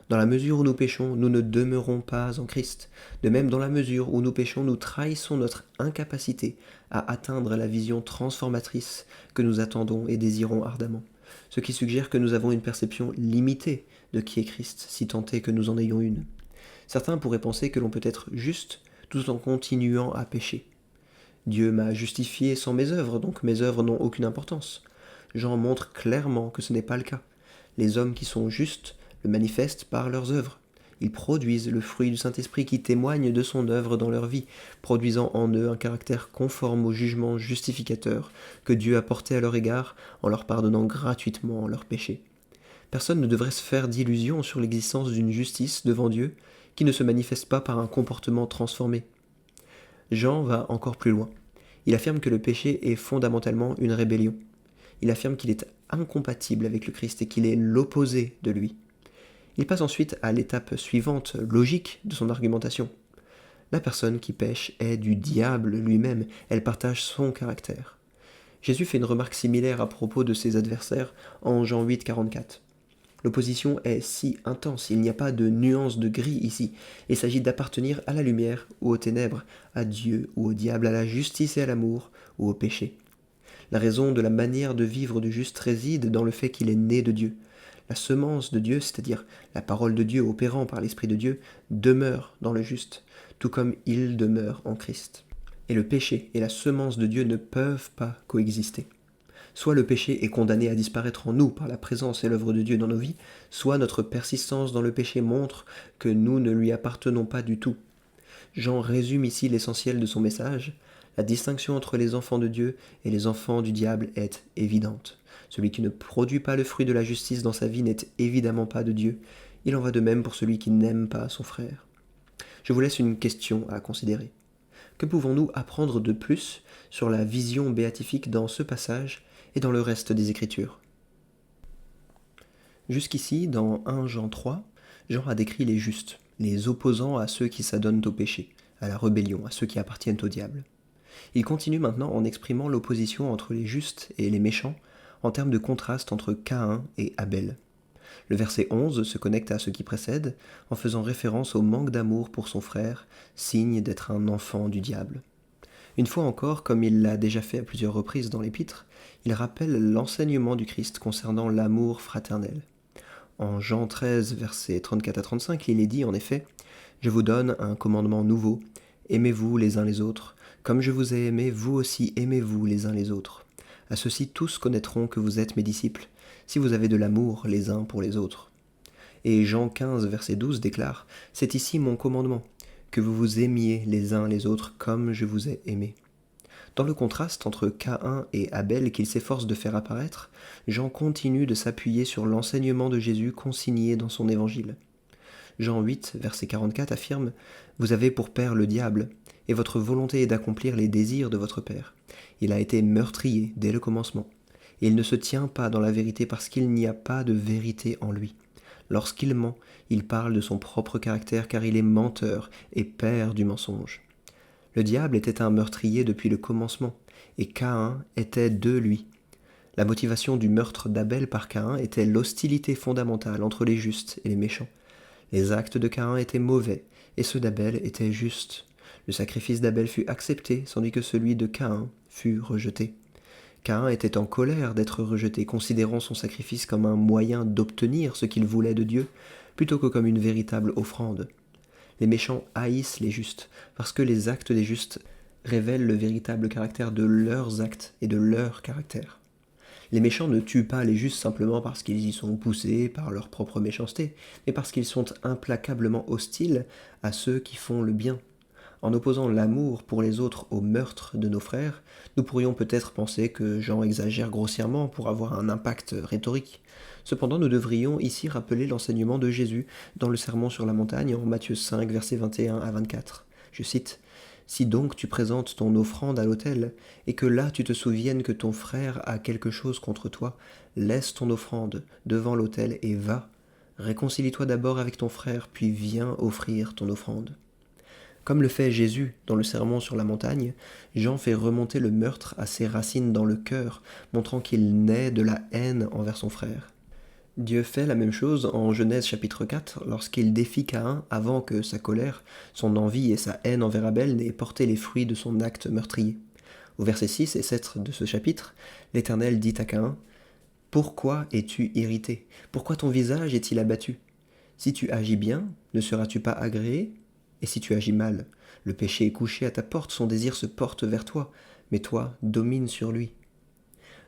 Dans la mesure où nous péchons, nous ne demeurons pas en Christ. De même, dans la mesure où nous péchons, nous trahissons notre incapacité à atteindre la vision transformatrice que nous attendons et désirons ardemment. Ce qui suggère que nous avons une perception limitée de qui est Christ, si tant est que nous en ayons une. Certains pourraient penser que l'on peut être juste tout en continuant à pécher. Dieu m'a justifié sans mes œuvres, donc mes œuvres n'ont aucune importance. Jean montre clairement que ce n'est pas le cas. Les hommes qui sont justes le manifestent par leurs œuvres. Ils produisent le fruit du Saint-Esprit qui témoigne de son œuvre dans leur vie, produisant en eux un caractère conforme au jugement justificateur que Dieu a porté à leur égard en leur pardonnant gratuitement leurs péchés. Personne ne devrait se faire d'illusions sur l'existence d'une justice devant Dieu qui ne se manifeste pas par un comportement transformé. Jean va encore plus loin. Il affirme que le péché est fondamentalement une rébellion. Il affirme qu'il est incompatible avec le Christ et qu'il est l'opposé de lui. Il passe ensuite à l'étape suivante, logique, de son argumentation. La personne qui pêche est du diable lui-même, elle partage son caractère. Jésus fait une remarque similaire à propos de ses adversaires en Jean 8, 44. L'opposition est si intense, il n'y a pas de nuance de gris ici. Il s'agit d'appartenir à la lumière ou aux ténèbres, à Dieu ou au diable, à la justice et à l'amour ou au péché. La raison de la manière de vivre du juste réside dans le fait qu'il est né de Dieu. La semence de Dieu, c'est-à-dire la parole de Dieu opérant par l'Esprit de Dieu, demeure dans le juste, tout comme il demeure en Christ. Et le péché et la semence de Dieu ne peuvent pas coexister. Soit le péché est condamné à disparaître en nous par la présence et l'œuvre de Dieu dans nos vies, soit notre persistance dans le péché montre que nous ne lui appartenons pas du tout. Jean résume ici l'essentiel de son message. La distinction entre les enfants de Dieu et les enfants du diable est évidente. Celui qui ne produit pas le fruit de la justice dans sa vie n'est évidemment pas de Dieu. Il en va de même pour celui qui n'aime pas son frère. Je vous laisse une question à considérer. Que pouvons-nous apprendre de plus sur la vision béatifique dans ce passage et dans le reste des Écritures? Jusqu'ici, dans 1 Jean 3, Jean a décrit les justes, les opposants à ceux qui s'adonnent au péché, à la rébellion, à ceux qui appartiennent au diable. Il continue maintenant en exprimant l'opposition entre les justes et les méchants en termes de contraste entre Caïn et Abel. Le verset 11 se connecte à ce qui précède en faisant référence au manque d'amour pour son frère, signe d'être un enfant du diable. Une fois encore, comme il l'a déjà fait à plusieurs reprises dans l'Épître, il rappelle l'enseignement du Christ concernant l'amour fraternel. En Jean 13, versets 34 à 35, il est dit en effet « Je vous donne un commandement nouveau, Aimez-vous les uns les autres. Comme je vous ai aimé, vous aussi aimez-vous les uns les autres. À ceux-ci tous connaîtront que vous êtes mes disciples, si vous avez de l'amour les uns pour les autres. Et Jean 15, verset 12 déclare, « C'est ici mon commandement, que vous vous aimiez les uns les autres comme je vous ai aimé. » Dans le contraste entre Caïn et Abel qu'il s'efforce de faire apparaître, Jean continue de s'appuyer sur l'enseignement de Jésus consigné dans son évangile. Jean 8, verset 44 affirme « Vous avez pour père le diable, et votre volonté est d'accomplir les désirs de votre père. Il a été meurtrier dès le commencement, et il ne se tient pas dans la vérité parce qu'il n'y a pas de vérité en lui. Lorsqu'il ment, il parle de son propre caractère car il est menteur et père du mensonge. » Le diable était un meurtrier depuis le commencement, et Caïn était de lui. La motivation du meurtre d'Abel par Caïn était l'hostilité fondamentale entre les justes et les méchants. Les actes de Caïn étaient mauvais, et ceux d'Abel étaient justes. Le sacrifice d'Abel fut accepté, tandis que celui de Caïn fut rejeté. Caïn était en colère d'être rejeté, considérant son sacrifice comme un moyen d'obtenir ce qu'il voulait de Dieu, plutôt que comme une véritable offrande. Les méchants haïssent les justes, parce que les actes des justes révèlent le véritable caractère de leurs actes et de leur caractère. Les méchants ne tuent pas les justes simplement parce qu'ils y sont poussés par leur propre méchanceté, mais parce qu'ils sont implacablement hostiles à ceux qui font le bien. En opposant l'amour pour les autres au meurtre de nos frères, nous pourrions peut-être penser que Jean exagère grossièrement pour avoir un impact rhétorique. Cependant, nous devrions ici rappeler l'enseignement de Jésus dans le Sermon sur la montagne en Matthieu 5, versets 21 à 24. Je cite, « Si donc tu présentes ton offrande à l'autel, et que là tu te souviennes que ton frère a quelque chose contre toi, laisse ton offrande devant l'autel et va. Réconcilie-toi d'abord avec ton frère, puis viens offrir ton offrande. » Comme le fait Jésus dans le Sermon sur la montagne, Jean fait remonter le meurtre à ses racines dans le cœur, montrant qu'il naît de la haine envers son frère. Dieu fait la même chose en Genèse chapitre 4 lorsqu'il défie Caïn avant que sa colère, son envie et sa haine envers Abel n'aient porté les fruits de son acte meurtrier. Au verset 6 et 7 de ce chapitre, l'Éternel dit à Caïn « Pourquoi es-tu irrité? Pourquoi ton visage est-il abattu? Si tu agis bien, ne seras-tu pas agréé? Et si tu agis mal, le péché est couché à ta porte, son désir se porte vers toi, mais toi domine sur lui. »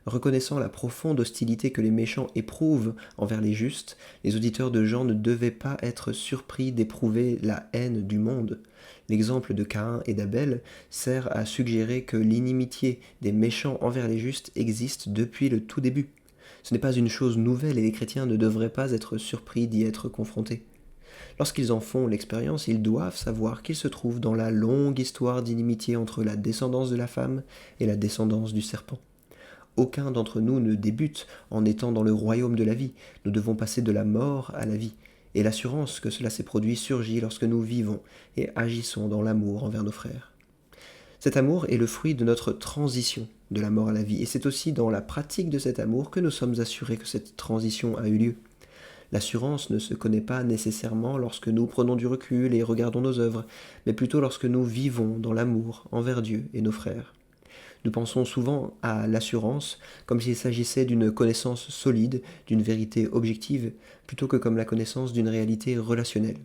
Reconnaissant la profonde hostilité que les méchants éprouvent envers les justes, les auditeurs de Jean ne devaient pas être surpris d'éprouver la haine du monde. L'exemple de Caïn et d'Abel sert à suggérer que l'inimitié des méchants envers les justes existe depuis le tout début. Ce n'est pas une chose nouvelle et les chrétiens ne devraient pas être surpris d'y être confrontés. Lorsqu'ils en font l'expérience, ils doivent savoir qu'ils se trouvent dans la longue histoire d'inimitié entre la descendance de la femme et la descendance du serpent. Aucun d'entre nous ne débute en étant dans le royaume de la vie. Nous devons passer de la mort à la vie. Et l'assurance que cela s'est produit surgit lorsque nous vivons et agissons dans l'amour envers nos frères. Cet amour est le fruit de notre transition de la mort à la vie. Et c'est aussi dans la pratique de cet amour que nous sommes assurés que cette transition a eu lieu. L'assurance ne se connaît pas nécessairement lorsque nous prenons du recul et regardons nos œuvres, mais plutôt lorsque nous vivons dans l'amour envers Dieu et nos frères. Nous pensons souvent à l'assurance comme s'il s'agissait d'une connaissance solide, d'une vérité objective, plutôt que comme la connaissance d'une réalité relationnelle.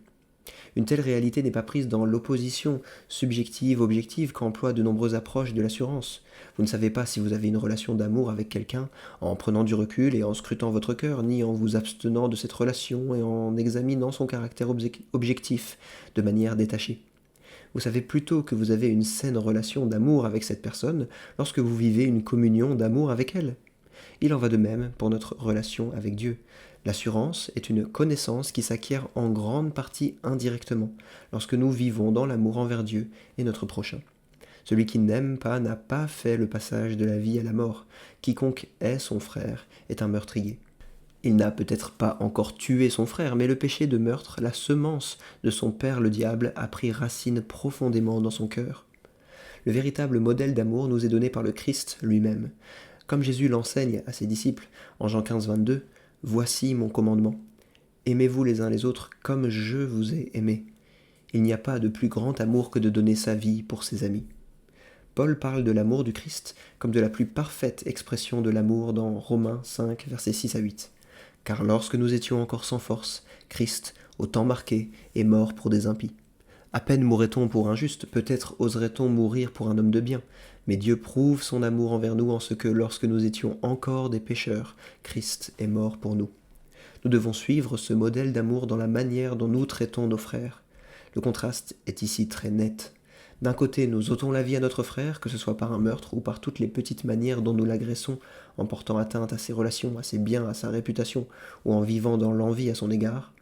Une telle réalité n'est pas prise dans l'opposition subjective-objective qu'emploient de nombreuses approches de l'assurance. Vous ne savez pas si vous avez une relation d'amour avec quelqu'un en prenant du recul et en scrutant votre cœur, ni en vous abstenant de cette relation et en examinant son caractère objectif de manière détachée. Vous savez plutôt que vous avez une saine relation d'amour avec cette personne lorsque vous vivez une communion d'amour avec elle. Il en va de même pour notre relation avec Dieu. L'assurance est une connaissance qui s'acquiert en grande partie indirectement, lorsque nous vivons dans l'amour envers Dieu et notre prochain. Celui qui n'aime pas n'a pas fait le passage de la vie à la mort. Quiconque est son frère est un meurtrier. Il n'a peut-être pas encore tué son frère, mais le péché de meurtre, la semence de son père le diable, a pris racine profondément dans son cœur. Le véritable modèle d'amour nous est donné par le Christ lui-même. Comme Jésus l'enseigne à ses disciples en Jean 15, 22, « Voici mon commandement. Aimez-vous les uns les autres comme je vous ai aimé. Il n'y a pas de plus grand amour que de donner sa vie pour ses amis. » Paul parle de l'amour du Christ comme de la plus parfaite expression de l'amour dans Romains 5, versets 6 à 8. « Car lorsque nous étions encore sans force, Christ, au temps marqué, est mort pour des impies. À peine mourrait-on pour un juste, peut-être oserait-on mourir pour un homme de bien, mais Dieu prouve son amour envers nous en ce que lorsque nous étions encore des pécheurs, Christ est mort pour nous. Nous devons suivre ce modèle d'amour dans la manière dont nous traitons nos frères. Le contraste est ici très net. D'un côté, nous ôtons la vie à notre frère, que ce soit par un meurtre ou par toutes les petites manières dont nous l'agressons, en portant atteinte à ses relations, à ses biens, à sa réputation, ou en vivant dans l'envie à son égard.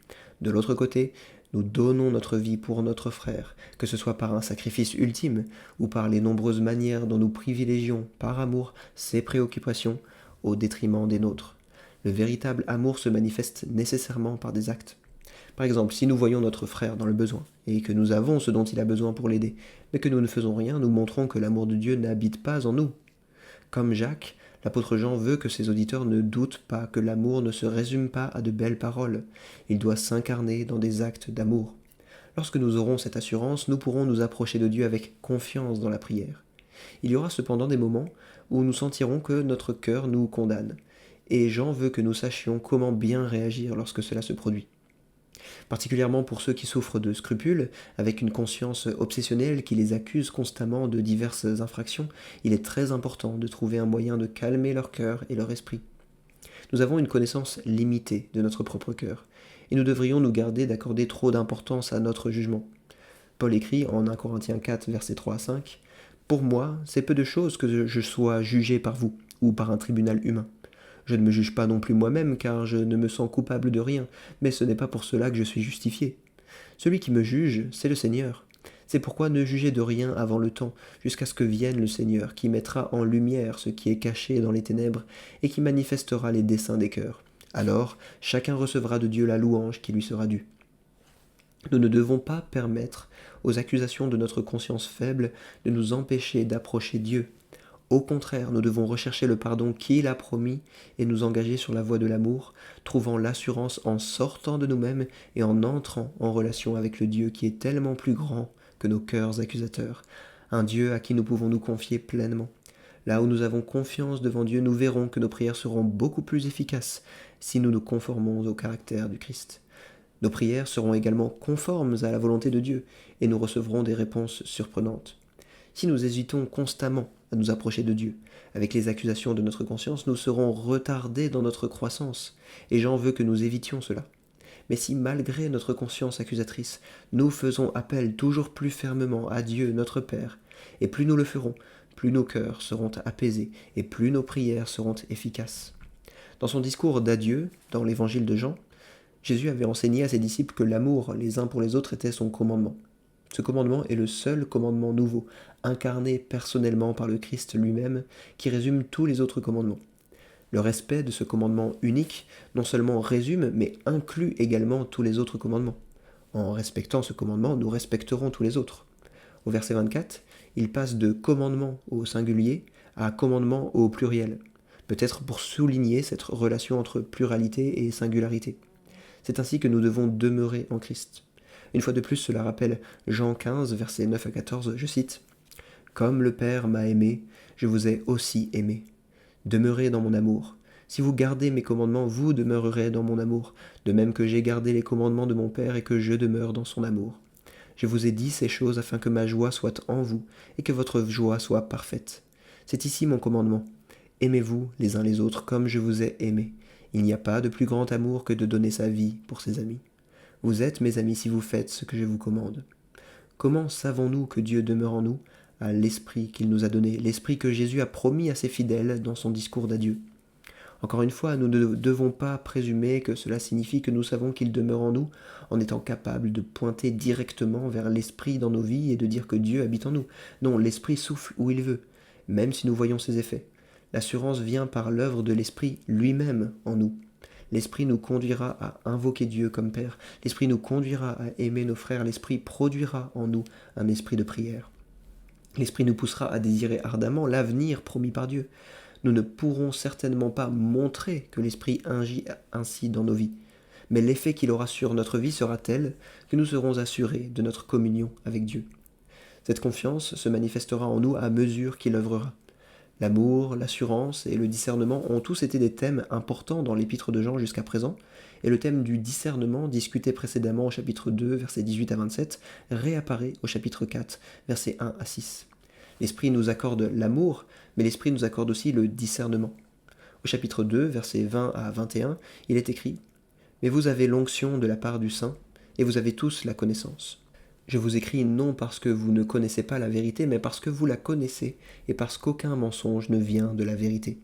De l'autre côté, nous donnons notre vie pour notre frère, que ce soit par un sacrifice ultime, ou par les nombreuses manières dont nous privilégions, par amour, ses préoccupations, au détriment des nôtres. Le véritable amour se manifeste nécessairement par des actes. Par exemple, si nous voyons notre frère dans le besoin, et que nous avons ce dont il a besoin pour l'aider, mais que nous ne faisons rien, nous montrons que l'amour de Dieu n'habite pas en nous. Comme Jacques, l'apôtre Jean veut que ses auditeurs ne doutent pas que l'amour ne se résume pas à de belles paroles, il doit s'incarner dans des actes d'amour. Lorsque nous aurons cette assurance, nous pourrons nous approcher de Dieu avec confiance dans la prière. Il y aura cependant des moments où nous sentirons que notre cœur nous condamne, et Jean veut que nous sachions comment bien réagir lorsque cela se produit. Particulièrement pour ceux qui souffrent de scrupules, avec une conscience obsessionnelle qui les accuse constamment de diverses infractions, il est très important de trouver un moyen de calmer leur cœur et leur esprit. Nous avons une connaissance limitée de notre propre cœur, et nous devrions nous garder d'accorder trop d'importance à notre jugement. Paul écrit en 1 Corinthiens 4, versets 3 à 5, « Pour moi, c'est peu de choses que je sois jugé par vous, ou par un tribunal humain. Je ne me juge pas non plus moi-même, car je ne me sens coupable de rien, mais ce n'est pas pour cela que je suis justifié. Celui qui me juge, c'est le Seigneur. C'est pourquoi ne jugez de rien avant le temps, jusqu'à ce que vienne le Seigneur, qui mettra en lumière ce qui est caché dans les ténèbres, et qui manifestera les desseins des cœurs. Alors, chacun recevra de Dieu la louange qui lui sera due. » Nous ne devons pas permettre aux accusations de notre conscience faible de nous empêcher d'approcher Dieu. Au contraire, nous devons rechercher le pardon qu'il a promis et nous engager sur la voie de l'amour, trouvant l'assurance en sortant de nous-mêmes et en entrant en relation avec le Dieu qui est tellement plus grand que nos cœurs accusateurs, un Dieu à qui nous pouvons nous confier pleinement. Là où nous avons confiance devant Dieu, nous verrons que nos prières seront beaucoup plus efficaces si nous nous conformons au caractère du Christ. Nos prières seront également conformes à la volonté de Dieu et nous recevrons des réponses surprenantes. Si nous hésitons constamment à nous approcher de Dieu, avec les accusations de notre conscience, nous serons retardés dans notre croissance, et Jean veut que nous évitions cela. Mais si malgré notre conscience accusatrice, nous faisons appel toujours plus fermement à Dieu notre Père, et plus nous le ferons, plus nos cœurs seront apaisés, et plus nos prières seront efficaces. Dans son discours d'adieu, dans l'évangile de Jean, Jésus avait enseigné à ses disciples que l'amour les uns pour les autres était son commandement. Ce commandement est le seul commandement nouveau, incarné personnellement par le Christ lui-même, qui résume tous les autres commandements. Le respect de ce commandement unique non seulement résume, mais inclut également tous les autres commandements. En respectant ce commandement, nous respecterons tous les autres. Au verset 24, il passe de commandement au singulier à commandement au pluriel, peut-être pour souligner cette relation entre pluralité et singularité. C'est ainsi que nous devons demeurer en Christ. Une fois de plus, cela rappelle Jean 15, versets 9 à 14, je cite « Comme le Père m'a aimé, je vous ai aussi aimé. Demeurez dans mon amour. Si vous gardez mes commandements, vous demeurerez dans mon amour, de même que j'ai gardé les commandements de mon Père et que je demeure dans son amour. Je vous ai dit ces choses afin que ma joie soit en vous et que votre joie soit parfaite. C'est ici mon commandement. Aimez-vous les uns les autres comme je vous ai aimés. Il n'y a pas de plus grand amour que de donner sa vie pour ses amis. Vous êtes mes amis si vous faites ce que je vous commande. » Comment savons-nous que Dieu demeure en nous ? À l'esprit qu'il nous a donné, l'esprit que Jésus a promis à ses fidèles dans son discours d'adieu. Encore une fois, nous ne devons pas présumer que cela signifie que nous savons qu'il demeure en nous en étant capables de pointer directement vers l'esprit dans nos vies et de dire que Dieu habite en nous. Non, l'esprit souffle où il veut, même si nous voyons ses effets. L'assurance vient par l'œuvre de l'esprit lui-même en nous. L'Esprit nous conduira à invoquer Dieu comme Père. L'Esprit nous conduira à aimer nos frères. L'Esprit produira en nous un esprit de prière. L'Esprit nous poussera à désirer ardemment l'avenir promis par Dieu. Nous ne pourrons certainement pas montrer que l'Esprit agit ainsi dans nos vies. Mais l'effet qu'il aura sur notre vie sera tel que nous serons assurés de notre communion avec Dieu. Cette confiance se manifestera en nous à mesure qu'il œuvrera. L'amour, l'assurance et le discernement ont tous été des thèmes importants dans l'épître de Jean jusqu'à présent, et le thème du discernement, discuté précédemment au chapitre 2, versets 18 à 27, réapparaît au chapitre 4, versets 1 à 6. L'Esprit nous accorde l'amour, mais l'Esprit nous accorde aussi le discernement. Au chapitre 2, versets 20 à 21, il est écrit « Mais vous avez l'onction de la part du Saint, et vous avez tous la connaissance. Je vous écris non parce que vous ne connaissez pas la vérité, mais parce que vous la connaissez, et parce qu'aucun mensonge ne vient de la vérité. »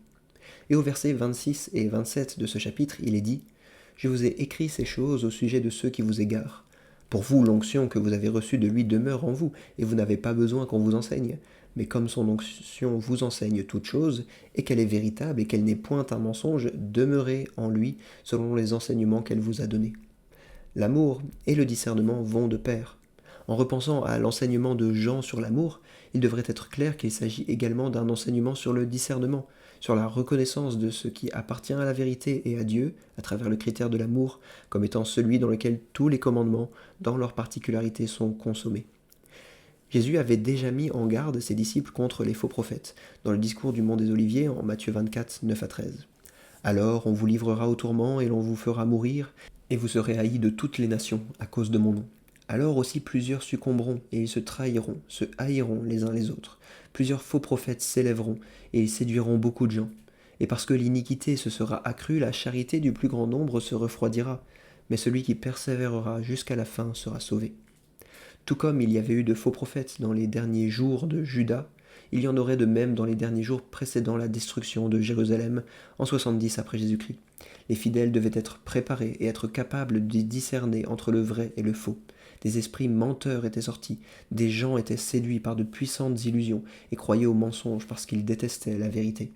Et au verset 26 et 27 de ce chapitre, il est dit « Je vous ai écrit ces choses au sujet de ceux qui vous égarent. Pour vous, l'onction que vous avez reçue de lui demeure en vous, et vous n'avez pas besoin qu'on vous enseigne. Mais comme son onction vous enseigne toute chose, et qu'elle est véritable, et qu'elle n'est point un mensonge, demeurez en lui selon les enseignements qu'elle vous a donnés. » L'amour et le discernement vont de pair. En repensant à l'enseignement de Jean sur l'amour, il devrait être clair qu'il s'agit également d'un enseignement sur le discernement, sur la reconnaissance de ce qui appartient à la vérité et à Dieu, à travers le critère de l'amour, comme étant celui dans lequel tous les commandements, dans leur particularité, sont consommés. Jésus avait déjà mis en garde ses disciples contre les faux prophètes, dans le discours du Mont des Oliviers en Matthieu 24, 9 à 13. « Alors on vous livrera au tourment et l'on vous fera mourir, et vous serez haïs de toutes les nations à cause de mon nom. Alors aussi plusieurs succomberont, et ils se trahiront, se haïront les uns les autres. Plusieurs faux prophètes s'élèveront, et ils séduiront beaucoup de gens. Et parce que l'iniquité se sera accrue, la charité du plus grand nombre se refroidira, mais celui qui persévérera jusqu'à la fin sera sauvé. Tout comme il y avait eu de faux prophètes dans les derniers jours de Juda, il y en aurait de même dans les derniers jours précédant la destruction de Jérusalem en 70 après Jésus-Christ. Les fidèles devaient être préparés et être capables de discerner entre le vrai et le faux. Des esprits menteurs étaient sortis, des gens étaient séduits par de puissantes illusions et croyaient aux mensonges parce qu'ils détestaient la vérité.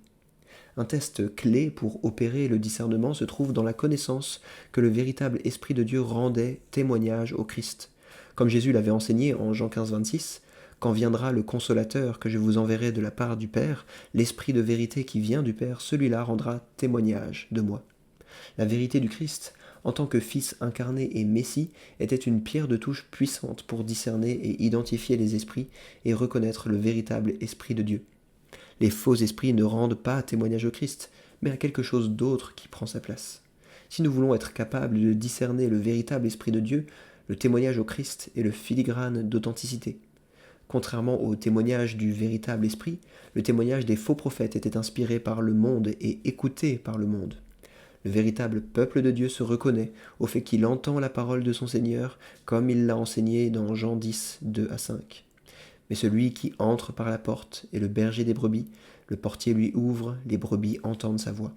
Un test clé pour opérer le discernement se trouve dans la connaissance que le véritable Esprit de Dieu rendait témoignage au Christ. Comme Jésus l'avait enseigné en Jean 15, 26, « Quand viendra le Consolateur que je vous enverrai de la part du Père, l'Esprit de vérité qui vient du Père, celui-là rendra témoignage de moi. » La vérité du Christ, en tant que Fils incarné et Messie, était une pierre de touche puissante pour discerner et identifier les esprits et reconnaître le véritable Esprit de Dieu. Les faux esprits ne rendent pas témoignage au Christ, mais à quelque chose d'autre qui prend sa place. Si nous voulons être capables de discerner le véritable Esprit de Dieu, le témoignage au Christ est le filigrane d'authenticité. Contrairement au témoignage du véritable Esprit, le témoignage des faux prophètes était inspiré par le monde et écouté par le monde. Le véritable peuple de Dieu se reconnaît au fait qu'il entend la parole de son Seigneur comme il l'a enseigné dans Jean 10, 2 à 5. Mais celui qui entre par la porte est le berger des brebis, le portier lui ouvre, les brebis entendent sa voix.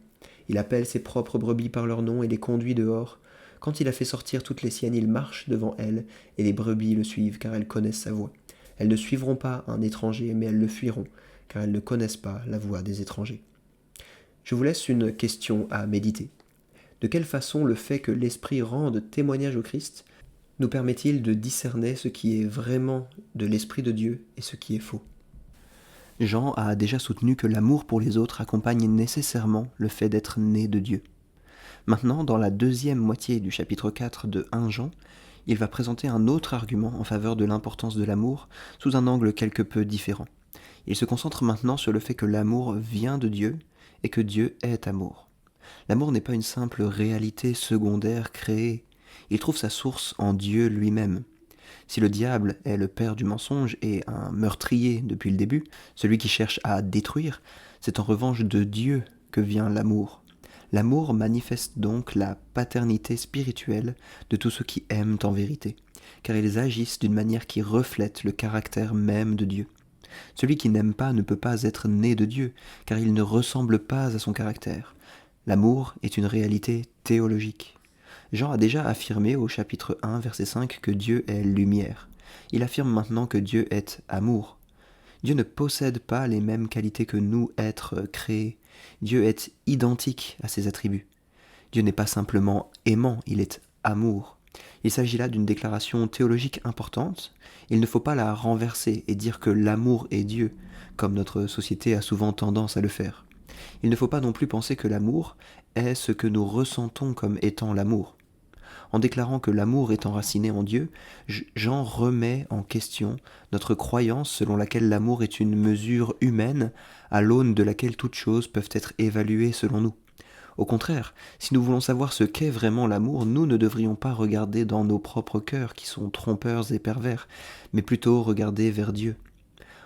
Il appelle ses propres brebis par leur nom et les conduit dehors. Quand il a fait sortir toutes les siennes, il marche devant elles, et les brebis le suivent car elles connaissent sa voix. Elles ne suivront pas un étranger, mais elles le fuiront, car elles ne connaissent pas la voix des étrangers. Je vous laisse une question à méditer. De quelle façon le fait que l'Esprit rende témoignage au Christ nous permet-il de discerner ce qui est vraiment de l'Esprit de Dieu et ce qui est faux ? Jean a déjà soutenu que l'amour pour les autres accompagne nécessairement le fait d'être né de Dieu. Maintenant, dans la deuxième moitié du chapitre 4 de 1 Jean, il va présenter un autre argument en faveur de l'importance de l'amour sous un angle quelque peu différent. Il se concentre maintenant sur le fait que l'amour vient de Dieu et que Dieu est amour. L'amour n'est pas une simple réalité secondaire créée, il trouve sa source en Dieu lui-même. Si le diable est le père du mensonge et un meurtrier depuis le début, celui qui cherche à détruire, c'est en revanche de Dieu que vient l'amour. L'amour manifeste donc la paternité spirituelle de tous ceux qui aiment en vérité, car ils agissent d'une manière qui reflète le caractère même de Dieu. Celui qui n'aime pas ne peut pas être né de Dieu, car il ne ressemble pas à son caractère. L'amour est une réalité théologique. Jean a déjà affirmé au chapitre 1, verset 5 que Dieu est lumière. Il affirme maintenant que Dieu est amour. Dieu ne possède pas les mêmes qualités que nous, êtres créés. Dieu est identique à ses attributs. Dieu n'est pas simplement aimant, il est amour. Il s'agit là d'une déclaration théologique importante. Il ne faut pas la renverser et dire que l'amour est Dieu, comme notre société a souvent tendance à le faire. Il ne faut pas non plus penser que l'amour est ce que nous ressentons comme étant l'amour. En déclarant que l'amour est enraciné en Dieu, Jean remet en question notre croyance selon laquelle l'amour est une mesure humaine à l'aune de laquelle toutes choses peuvent être évaluées selon nous. Au contraire, si nous voulons savoir ce qu'est vraiment l'amour, nous ne devrions pas regarder dans nos propres cœurs qui sont trompeurs et pervers, mais plutôt regarder vers Dieu.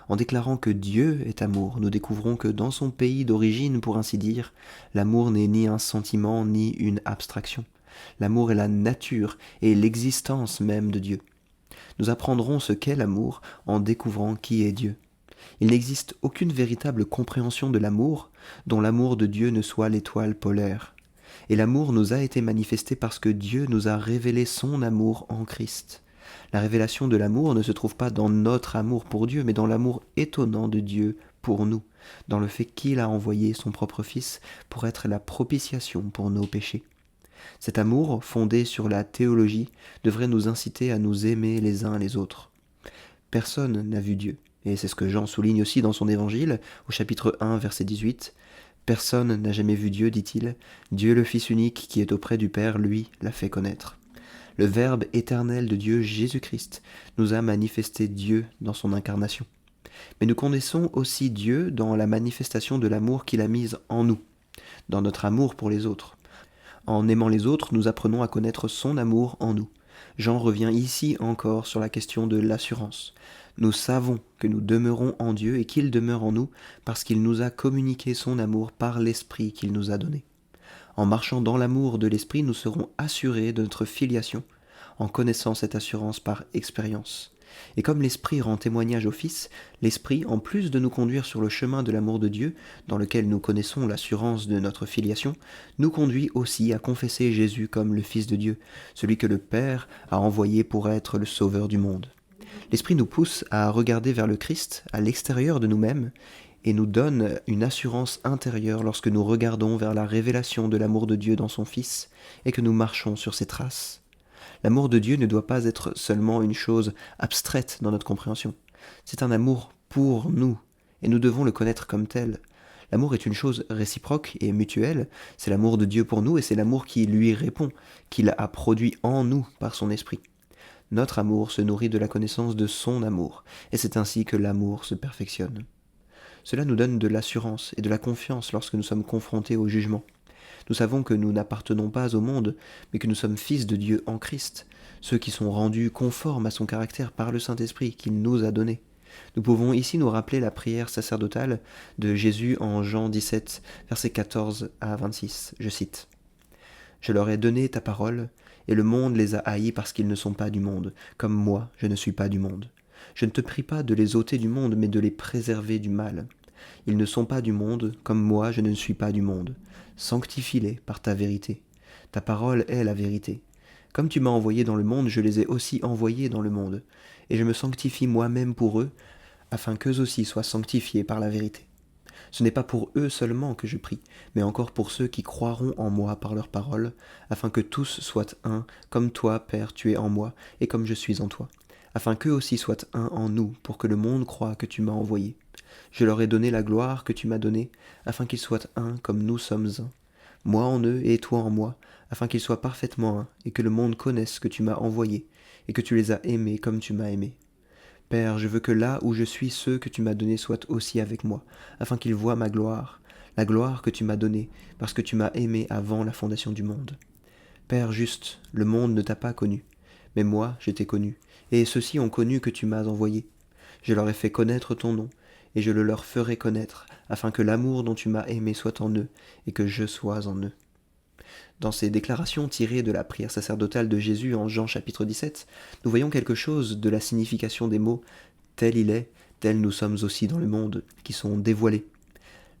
En déclarant que Dieu est amour, nous découvrons que dans son pays d'origine, pour ainsi dire, l'amour n'est ni un sentiment ni une abstraction. L'amour est la nature et l'existence même de Dieu. Nous apprendrons ce qu'est l'amour en découvrant qui est Dieu. Il n'existe aucune véritable compréhension de l'amour dont l'amour de Dieu ne soit l'étoile polaire. Et l'amour nous a été manifesté parce que Dieu nous a révélé son amour en Christ. La révélation de l'amour ne se trouve pas dans notre amour pour Dieu, mais dans l'amour étonnant de Dieu pour nous, dans le fait qu'il a envoyé son propre Fils pour être la propitiation pour nos péchés. Cet amour, fondé sur la théologie, devrait nous inciter à nous aimer les uns les autres. Personne n'a vu Dieu, et c'est ce que Jean souligne aussi dans son évangile, au chapitre 1, verset 18. « Personne n'a jamais vu Dieu, dit-il, Dieu le Fils unique qui est auprès du Père, lui, l'a fait connaître. » Le Verbe éternel de Dieu, Jésus-Christ, nous a manifesté Dieu dans son incarnation. Mais nous connaissons aussi Dieu dans la manifestation de l'amour qu'il a mis en nous, dans notre amour pour les autres. En aimant les autres, nous apprenons à connaître son amour en nous. Jean revient ici encore sur la question de l'assurance. Nous savons que nous demeurons en Dieu et qu'il demeure en nous parce qu'il nous a communiqué son amour par l'Esprit qu'il nous a donné. En marchant dans l'amour de l'Esprit, nous serons assurés de notre filiation, en connaissant cette assurance par expérience. Et comme l'Esprit rend témoignage au Fils, l'Esprit, en plus de nous conduire sur le chemin de l'amour de Dieu, dans lequel nous connaissons l'assurance de notre filiation, nous conduit aussi à confesser Jésus comme le Fils de Dieu, celui que le Père a envoyé pour être le Sauveur du monde. L'Esprit nous pousse à regarder vers le Christ, à l'extérieur de nous-mêmes, et nous donne une assurance intérieure lorsque nous regardons vers la révélation de l'amour de Dieu dans son Fils et que nous marchons sur ses traces. L'amour de Dieu ne doit pas être seulement une chose abstraite dans notre compréhension. C'est un amour pour nous, et nous devons le connaître comme tel. L'amour est une chose réciproque et mutuelle, c'est l'amour de Dieu pour nous et c'est l'amour qui lui répond, qu'il a produit en nous par son esprit. Notre amour se nourrit de la connaissance de son amour, et c'est ainsi que l'amour se perfectionne. Cela nous donne de l'assurance et de la confiance lorsque nous sommes confrontés au jugement. Nous savons que nous n'appartenons pas au monde, mais que nous sommes fils de Dieu en Christ, ceux qui sont rendus conformes à son caractère par le Saint-Esprit qu'il nous a donné. Nous pouvons ici nous rappeler la prière sacerdotale de Jésus en Jean 17, versets 14 à 26. Je cite. « Je leur ai donné ta parole, et le monde les a haïs parce qu'ils ne sont pas du monde, comme moi je ne suis pas du monde. Je ne te prie pas de les ôter du monde, mais de les préserver du mal. Ils ne sont pas du monde, comme moi je ne suis pas du monde. Sanctifie-les par ta vérité. Ta parole est la vérité. Comme tu m'as envoyé dans le monde, je les ai aussi envoyés dans le monde. Et je me sanctifie moi-même pour eux, afin qu'eux aussi soient sanctifiés par la vérité. Ce n'est pas pour eux seulement que je prie, mais encore pour ceux qui croiront en moi par leur parole, afin que tous soient un, comme toi, Père, tu es en moi, et comme je suis en toi, afin qu'eux aussi soient un en nous, pour que le monde croie que tu m'as envoyé. Je leur ai donné la gloire que tu m'as donnée, afin qu'ils soient un comme nous sommes un. Moi en eux et toi en moi, afin qu'ils soient parfaitement un, et que le monde connaisse que tu m'as envoyé, et que tu les as aimés comme tu m'as aimé. Père, je veux que là où je suis, ceux que tu m'as donnés soient aussi avec moi, afin qu'ils voient ma gloire, la gloire que tu m'as donnée, parce que tu m'as aimé avant la fondation du monde. Père juste, le monde ne t'a pas connu, mais moi je t'ai connu, et ceux-ci ont connu que tu m'as envoyé. Je leur ai fait connaître ton nom, et je le leur ferai connaître, afin que l'amour dont tu m'as aimé soit en eux, et que je sois en eux. » Dans ces déclarations tirées de la prière sacerdotale de Jésus en Jean chapitre 17, nous voyons quelque chose de la signification des mots « tel il est, tel nous sommes aussi dans le monde » qui sont dévoilés.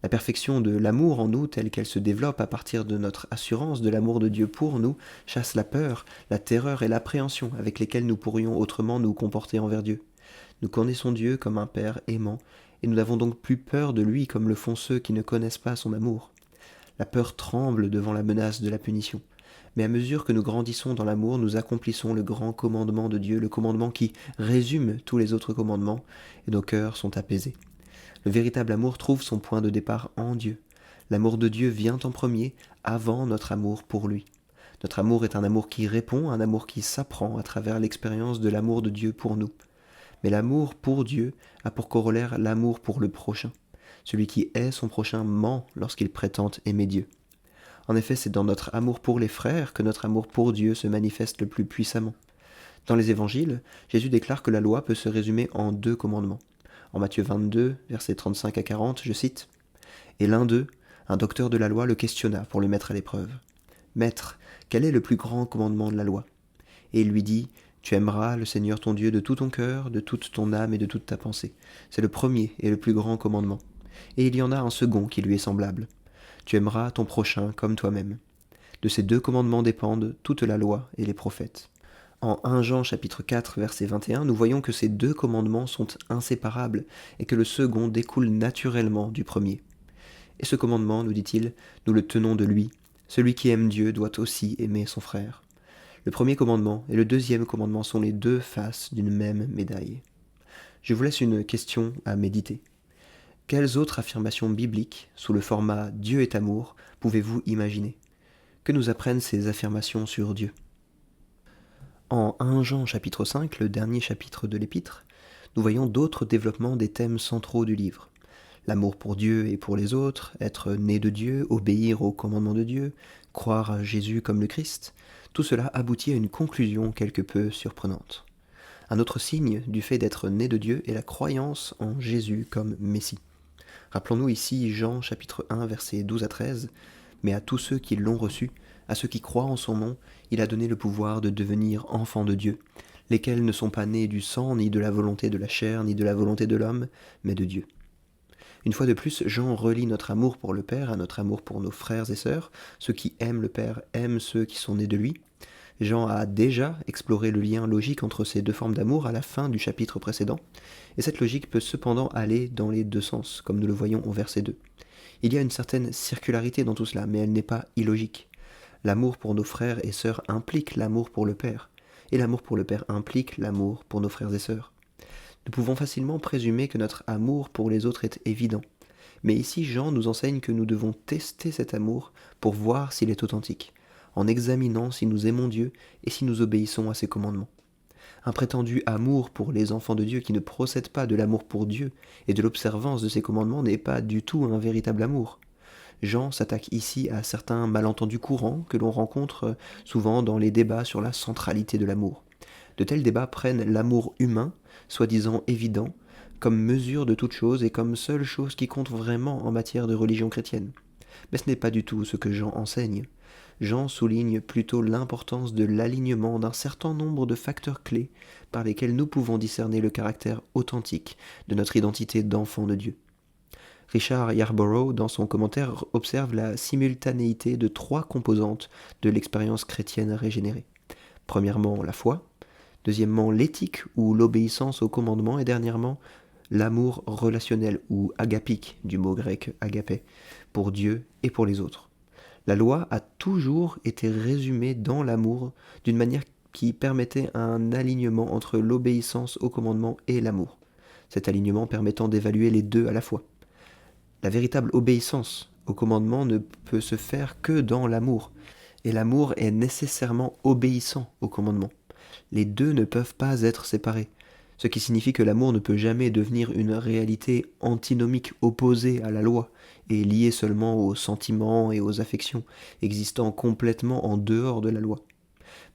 La perfection de l'amour en nous, telle qu'elle se développe à partir de notre assurance de l'amour de Dieu pour nous, chasse la peur, la terreur et l'appréhension avec lesquelles nous pourrions autrement nous comporter envers Dieu. Nous connaissons Dieu comme un Père aimant, et nous n'avons donc plus peur de lui comme le font ceux qui ne connaissent pas son amour. La peur tremble devant la menace de la punition. Mais à mesure que nous grandissons dans l'amour, nous accomplissons le grand commandement de Dieu, le commandement qui résume tous les autres commandements, et nos cœurs sont apaisés. Le véritable amour trouve son point de départ en Dieu. L'amour de Dieu vient en premier, avant notre amour pour lui. Notre amour est un amour qui répond, un amour qui s'apprend à travers l'expérience de l'amour de Dieu pour nous. Mais l'amour pour Dieu a pour corollaire l'amour pour le prochain. Celui qui hait son prochain ment lorsqu'il prétend aimer Dieu. En effet, c'est dans notre amour pour les frères que notre amour pour Dieu se manifeste le plus puissamment. Dans les évangiles, Jésus déclare que la loi peut se résumer en 2 commandements. En Matthieu 22, versets 35 à 40, je cite « Et l'un d'eux, un docteur de la loi, le questionna pour le mettre à l'épreuve. « Maître, quel est le plus grand commandement de la loi ?» Et il lui dit « Tu aimeras le Seigneur ton Dieu de tout ton cœur, de toute ton âme et de toute ta pensée. C'est le premier et le plus grand commandement. Et il y en a un second qui lui est semblable. Tu aimeras ton prochain comme toi-même. De ces 2 commandements dépendent toute la loi et les prophètes. » En 1 Jean chapitre 4 verset 21, nous voyons que ces 2 commandements sont inséparables et que le second découle naturellement du premier. Et ce commandement, nous dit-il, nous le tenons de lui. Celui qui aime Dieu doit aussi aimer son frère. Le premier commandement et le deuxième commandement sont les 2 faces d'une même médaille. Je vous laisse une question à méditer. Quelles autres affirmations bibliques, sous le format « Dieu est amour », pouvez-vous imaginer ? Que nous apprennent ces affirmations sur Dieu ? En 1 Jean chapitre 5, le dernier chapitre de l'épître, nous voyons d'autres développements des thèmes centraux du livre. L'amour pour Dieu et pour les autres, être né de Dieu, obéir aux commandements de Dieu, croire à Jésus comme le Christ, tout cela aboutit à une conclusion quelque peu surprenante. Un autre signe du fait d'être né de Dieu est la croyance en Jésus comme Messie. Rappelons-nous ici Jean chapitre 1 versets 12 à 13, « Mais à tous ceux qui l'ont reçu, à ceux qui croient en son nom, il a donné le pouvoir de devenir enfants de Dieu, lesquels ne sont pas nés du sang, ni de la volonté de la chair, ni de la volonté de l'homme, mais de Dieu. » Une fois de plus, Jean relie notre amour pour le Père à notre amour pour nos frères et sœurs. Ceux qui aiment le Père aiment ceux qui sont nés de lui. Jean a déjà exploré le lien logique entre ces 2 formes d'amour à la fin du chapitre précédent, et cette logique peut cependant aller dans les 2 sens, comme nous le voyons au verset 2. Il y a une certaine circularité dans tout cela, mais elle n'est pas illogique. L'amour pour nos frères et sœurs implique l'amour pour le Père, et l'amour pour le Père implique l'amour pour nos frères et sœurs. Nous pouvons facilement présumer que notre amour pour les autres est évident, mais ici Jean nous enseigne que nous devons tester cet amour pour voir s'il est authentique, en examinant si nous aimons Dieu et si nous obéissons à ses commandements. Un prétendu amour pour les enfants de Dieu qui ne procède pas de l'amour pour Dieu et de l'observance de ses commandements n'est pas du tout un véritable amour. Jean s'attaque ici à certains malentendus courants que l'on rencontre souvent dans les débats sur la centralité de l'amour. De tels débats prennent l'amour humain, soi-disant évident, comme mesure de toute chose et comme seule chose qui compte vraiment en matière de religion chrétienne. Mais ce n'est pas du tout ce que Jean enseigne. Jean souligne plutôt l'importance de l'alignement d'un certain nombre de facteurs clés par lesquels nous pouvons discerner le caractère authentique de notre identité d'enfant de Dieu. Richard Yarborough, dans son commentaire, observe la simultanéité de 3 composantes de l'expérience chrétienne régénérée. Premièrement, la foi. Deuxièmement, l'éthique ou l'obéissance aux commandements. Et dernièrement, l'amour relationnel ou agapique, du mot grec agapé, pour Dieu et pour les autres. La loi a toujours été résumée dans l'amour d'une manière qui permettait un alignement entre l'obéissance aux commandements et l'amour. Cet alignement permettant d'évaluer les 2 à la fois. La véritable obéissance au commandement ne peut se faire que dans l'amour, et l'amour est nécessairement obéissant au commandement. Les 2 ne peuvent pas être séparés, ce qui signifie que l'amour ne peut jamais devenir une réalité antinomique opposée à la loi, et liée seulement aux sentiments et aux affections, existant complètement en dehors de la loi.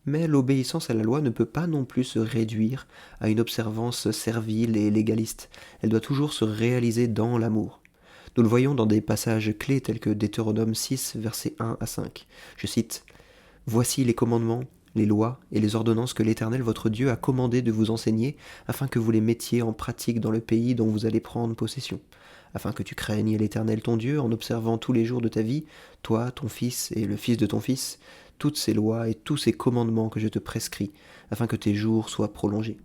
Mais l'obéissance à la loi ne peut pas non plus se réduire à une observance servile et légaliste, elle doit toujours se réaliser dans l'amour. Nous le voyons dans des passages clés tels que Deutéronome 6, versets 1 à 5. Je cite « Voici les commandements, les lois et les ordonnances que l'Éternel votre Dieu a commandé de vous enseigner, afin que vous les mettiez en pratique dans le pays dont vous allez prendre possession, afin que tu craignes l'Éternel ton Dieu en observant tous les jours de ta vie, toi, ton fils et le fils de ton fils, toutes ces lois et tous ces commandements que je te prescris, afin que tes jours soient prolongés.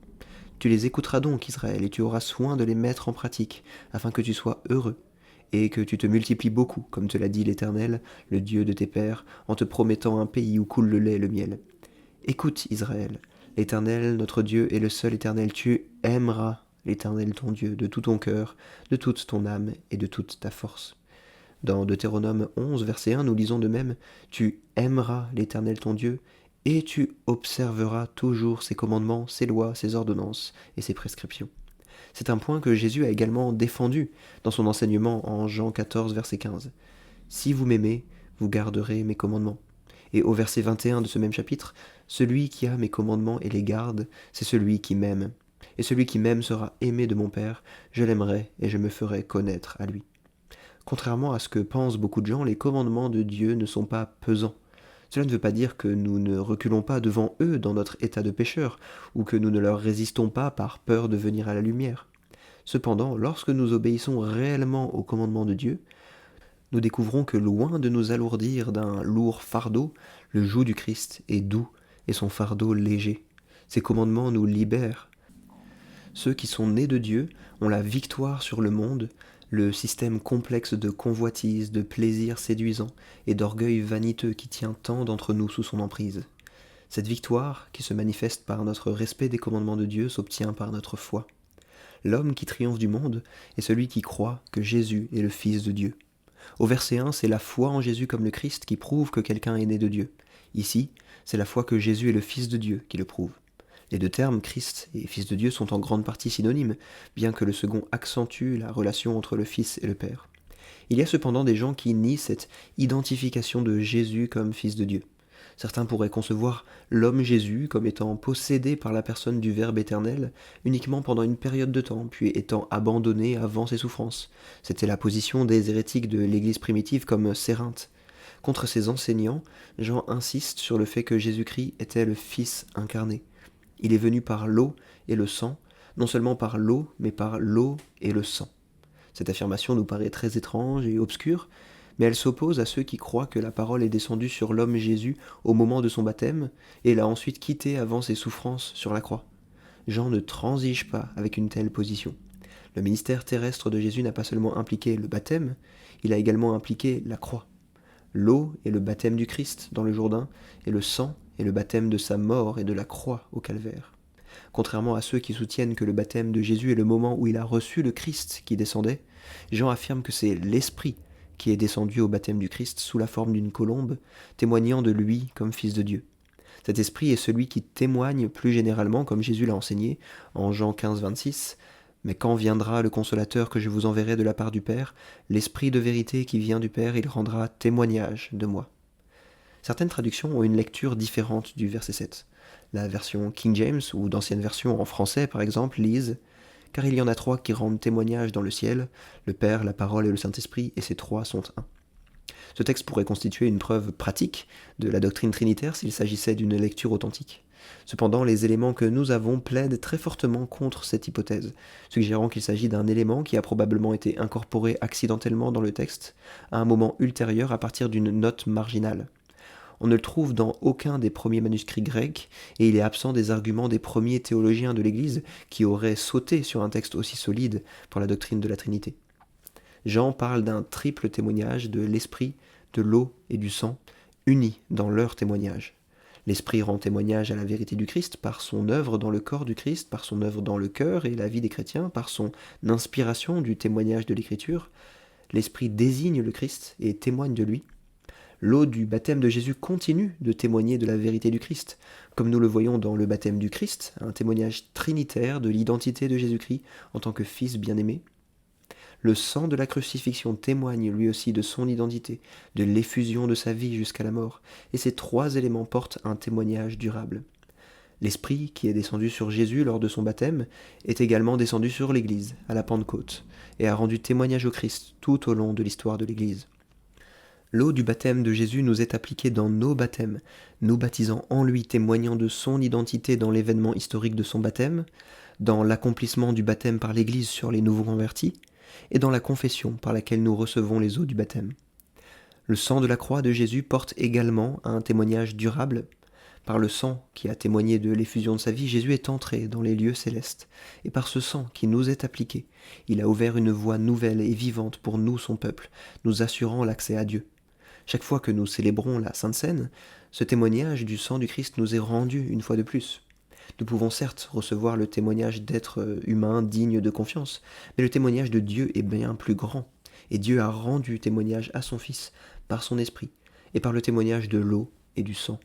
Tu les écouteras donc, Israël, et tu auras soin de les mettre en pratique, afin que tu sois heureux, et que tu te multiplies beaucoup, comme te l'a dit l'Éternel, le Dieu de tes pères, en te promettant un pays où coule le lait et le miel. Écoute, Israël, l'Éternel, notre Dieu, est le seul Éternel. Tu aimeras l'Éternel ton Dieu de tout ton cœur, de toute ton âme et de toute ta force. Dans Deutéronome 11, verset 1, nous lisons de même « Tu aimeras l'Éternel ton Dieu, et tu observeras toujours ses commandements, ses lois, ses ordonnances et ses prescriptions. » C'est un point que Jésus a également défendu dans son enseignement en Jean 14, verset 15. « Si vous m'aimez, vous garderez mes commandements. » Et au verset 21 de ce même chapitre, « Celui qui a mes commandements et les garde, c'est celui qui m'aime. Et celui qui m'aime sera aimé de mon Père, je l'aimerai et je me ferai connaître à lui. » Contrairement à ce que pensent beaucoup de gens, les commandements de Dieu ne sont pas pesants. Cela ne veut pas dire que nous ne reculons pas devant eux dans notre état de pécheur, ou que nous ne leur résistons pas par peur de venir à la lumière. Cependant, lorsque nous obéissons réellement aux commandements de Dieu, nous découvrons que loin de nous alourdir d'un lourd fardeau, le joug du Christ est doux et son fardeau léger. Ces commandements nous libèrent. Ceux qui sont nés de Dieu ont la victoire sur le monde, le système complexe de convoitise, de plaisirs séduisants et d'orgueil vaniteux qui tient tant d'entre nous sous son emprise. Cette victoire, qui se manifeste par notre respect des commandements de Dieu, s'obtient par notre foi. L'homme qui triomphe du monde est celui qui croit que Jésus est le Fils de Dieu. Au verset 1, c'est la foi en Jésus comme le Christ qui prouve que quelqu'un est né de Dieu. Ici, c'est la foi que Jésus est le Fils de Dieu qui le prouve. Les deux termes, Christ et Fils de Dieu, sont en grande partie synonymes, bien que le second accentue la relation entre le Fils et le Père. Il y a cependant des gens qui nient cette identification de Jésus comme Fils de Dieu. Certains pourraient concevoir l'homme Jésus comme étant possédé par la personne du Verbe éternel uniquement pendant une période de temps, puis étant abandonné avant ses souffrances. C'était la position des hérétiques de l'Église primitive comme Cérinthe. Contre ces enseignants, Jean insiste sur le fait que Jésus-Christ était le Fils incarné. Il est venu par l'eau et le sang, non seulement par l'eau, mais par l'eau et le sang. Cette affirmation nous paraît très étrange et obscure, mais elle s'oppose à ceux qui croient que la parole est descendue sur l'homme Jésus au moment de son baptême et l'a ensuite quitté avant ses souffrances sur la croix. Jean ne transige pas avec une telle position. Le ministère terrestre de Jésus n'a pas seulement impliqué le baptême, il a également impliqué la croix. L'eau est le baptême du Christ dans le Jourdain, et le sang est le baptême de sa mort et de la croix au calvaire. Contrairement à ceux qui soutiennent que le baptême de Jésus est le moment où il a reçu le Christ qui descendait, Jean affirme que c'est l'Esprit qui est descendu au baptême du Christ sous la forme d'une colombe, témoignant de lui comme Fils de Dieu. Cet Esprit est celui qui témoigne plus généralement, comme Jésus l'a enseigné en Jean 15, 26, « Mais quand viendra le Consolateur que je vous enverrai de la part du Père, l'Esprit de vérité qui vient du Père, il rendra témoignage de moi. » Certaines traductions ont une lecture différente du verset 7. La version King James, ou d'anciennes versions en français par exemple, lisent « Car il y en a trois qui rendent témoignage dans le ciel, le Père, la Parole et le Saint-Esprit, et ces trois sont un. » Ce texte pourrait constituer une preuve pratique de la doctrine trinitaire s'il s'agissait d'une lecture authentique. Cependant, les éléments que nous avons plaident très fortement contre cette hypothèse, suggérant qu'il s'agit d'un élément qui a probablement été incorporé accidentellement dans le texte à un moment ultérieur à partir d'une note marginale. On ne le trouve dans aucun des premiers manuscrits grecs, et il est absent des arguments des premiers théologiens de l'Église qui auraient sauté sur un texte aussi solide pour la doctrine de la Trinité. Jean parle d'un triple témoignage de l'Esprit, de l'eau et du sang, unis dans leur témoignage. L'Esprit rend témoignage à la vérité du Christ par son œuvre dans le corps du Christ, par son œuvre dans le cœur et la vie des chrétiens, par son inspiration du témoignage de l'Écriture. L'Esprit désigne le Christ et témoigne de lui. L'eau du baptême de Jésus continue de témoigner de la vérité du Christ, comme nous le voyons dans le baptême du Christ, un témoignage trinitaire de l'identité de Jésus-Christ en tant que Fils bien-aimé. Le sang de la crucifixion témoigne lui aussi de son identité, de l'effusion de sa vie jusqu'à la mort, et ces trois éléments portent un témoignage durable. L'Esprit qui est descendu sur Jésus lors de son baptême est également descendu sur l'Église, à la Pentecôte, et a rendu témoignage au Christ tout au long de l'histoire de l'Église. L'eau du baptême de Jésus nous est appliquée dans nos baptêmes, nous baptisant en lui, témoignant de son identité dans l'événement historique de son baptême, dans l'accomplissement du baptême par l'Église sur les nouveaux convertis, et dans la confession par laquelle nous recevons les eaux du baptême. Le sang de la croix de Jésus porte également un témoignage durable. Par le sang qui a témoigné de l'effusion de sa vie, Jésus est entré dans les lieux célestes, et par ce sang qui nous est appliqué, il a ouvert une voie nouvelle et vivante pour nous, son peuple, nous assurant l'accès à Dieu. Chaque fois que nous célébrons la Sainte Seine, ce témoignage du sang du Christ nous est rendu une fois de plus. Nous pouvons certes recevoir le témoignage d'êtres humains dignes de confiance, mais le témoignage de Dieu est bien plus grand, et Dieu a rendu témoignage à son Fils par son Esprit, et par le témoignage de l'eau et du sang.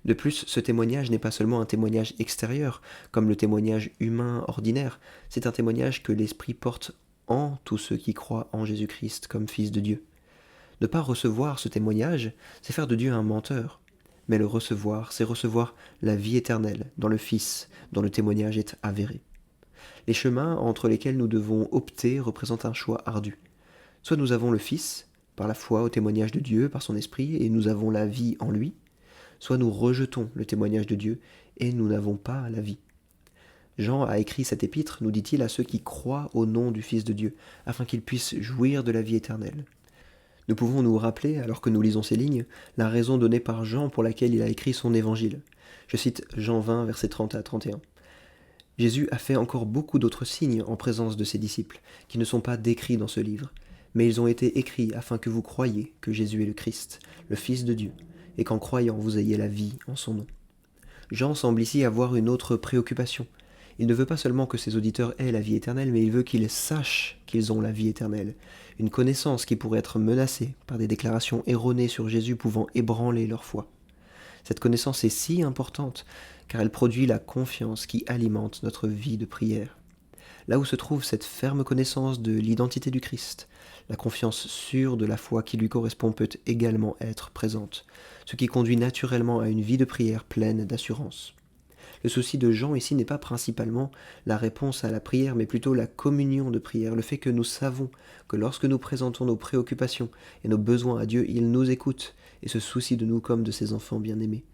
De plus, ce témoignage n'est pas seulement un témoignage extérieur, comme le témoignage humain ordinaire, c'est un témoignage que l'Esprit porte en tous ceux qui croient en Jésus-Christ comme Fils de Dieu. Ne pas recevoir ce témoignage, c'est faire de Dieu un menteur. Mais le recevoir, c'est recevoir la vie éternelle dans le Fils, dont le témoignage est avéré. Les chemins entre lesquels nous devons opter représentent un choix ardu. Soit nous avons le Fils, par la foi au témoignage de Dieu, par son Esprit, et nous avons la vie en lui, soit nous rejetons le témoignage de Dieu, et nous n'avons pas la vie. Jean a écrit cette épître, nous dit-il, à ceux qui croient au nom du Fils de Dieu, afin qu'ils puissent jouir de la vie éternelle. Nous pouvons nous rappeler, alors que nous lisons ces lignes, la raison donnée par Jean pour laquelle il a écrit son évangile. Je cite Jean 20, versets 30 à 31. Jésus a fait encore beaucoup d'autres signes en présence de ses disciples, qui ne sont pas décrits dans ce livre, mais ils ont été écrits afin que vous croyiez que Jésus est le Christ, le Fils de Dieu, et qu'en croyant vous ayez la vie en son nom. Jean semble ici avoir une autre préoccupation. Il ne veut pas seulement que ses auditeurs aient la vie éternelle, mais il veut qu'ils sachent qu'ils ont la vie éternelle, une connaissance qui pourrait être menacée par des déclarations erronées sur Jésus pouvant ébranler leur foi. Cette connaissance est si importante, car elle produit la confiance qui alimente notre vie de prière. Là où se trouve cette ferme connaissance de l'identité du Christ, la confiance sûre de la foi qui lui correspond peut également être présente, ce qui conduit naturellement à une vie de prière pleine d'assurance. Le souci de Jean ici n'est pas principalement la réponse à la prière, mais plutôt la communion de prière, le fait que nous savons que lorsque nous présentons nos préoccupations et nos besoins à Dieu, il nous écoute et se soucie de nous comme de ses enfants bien-aimés,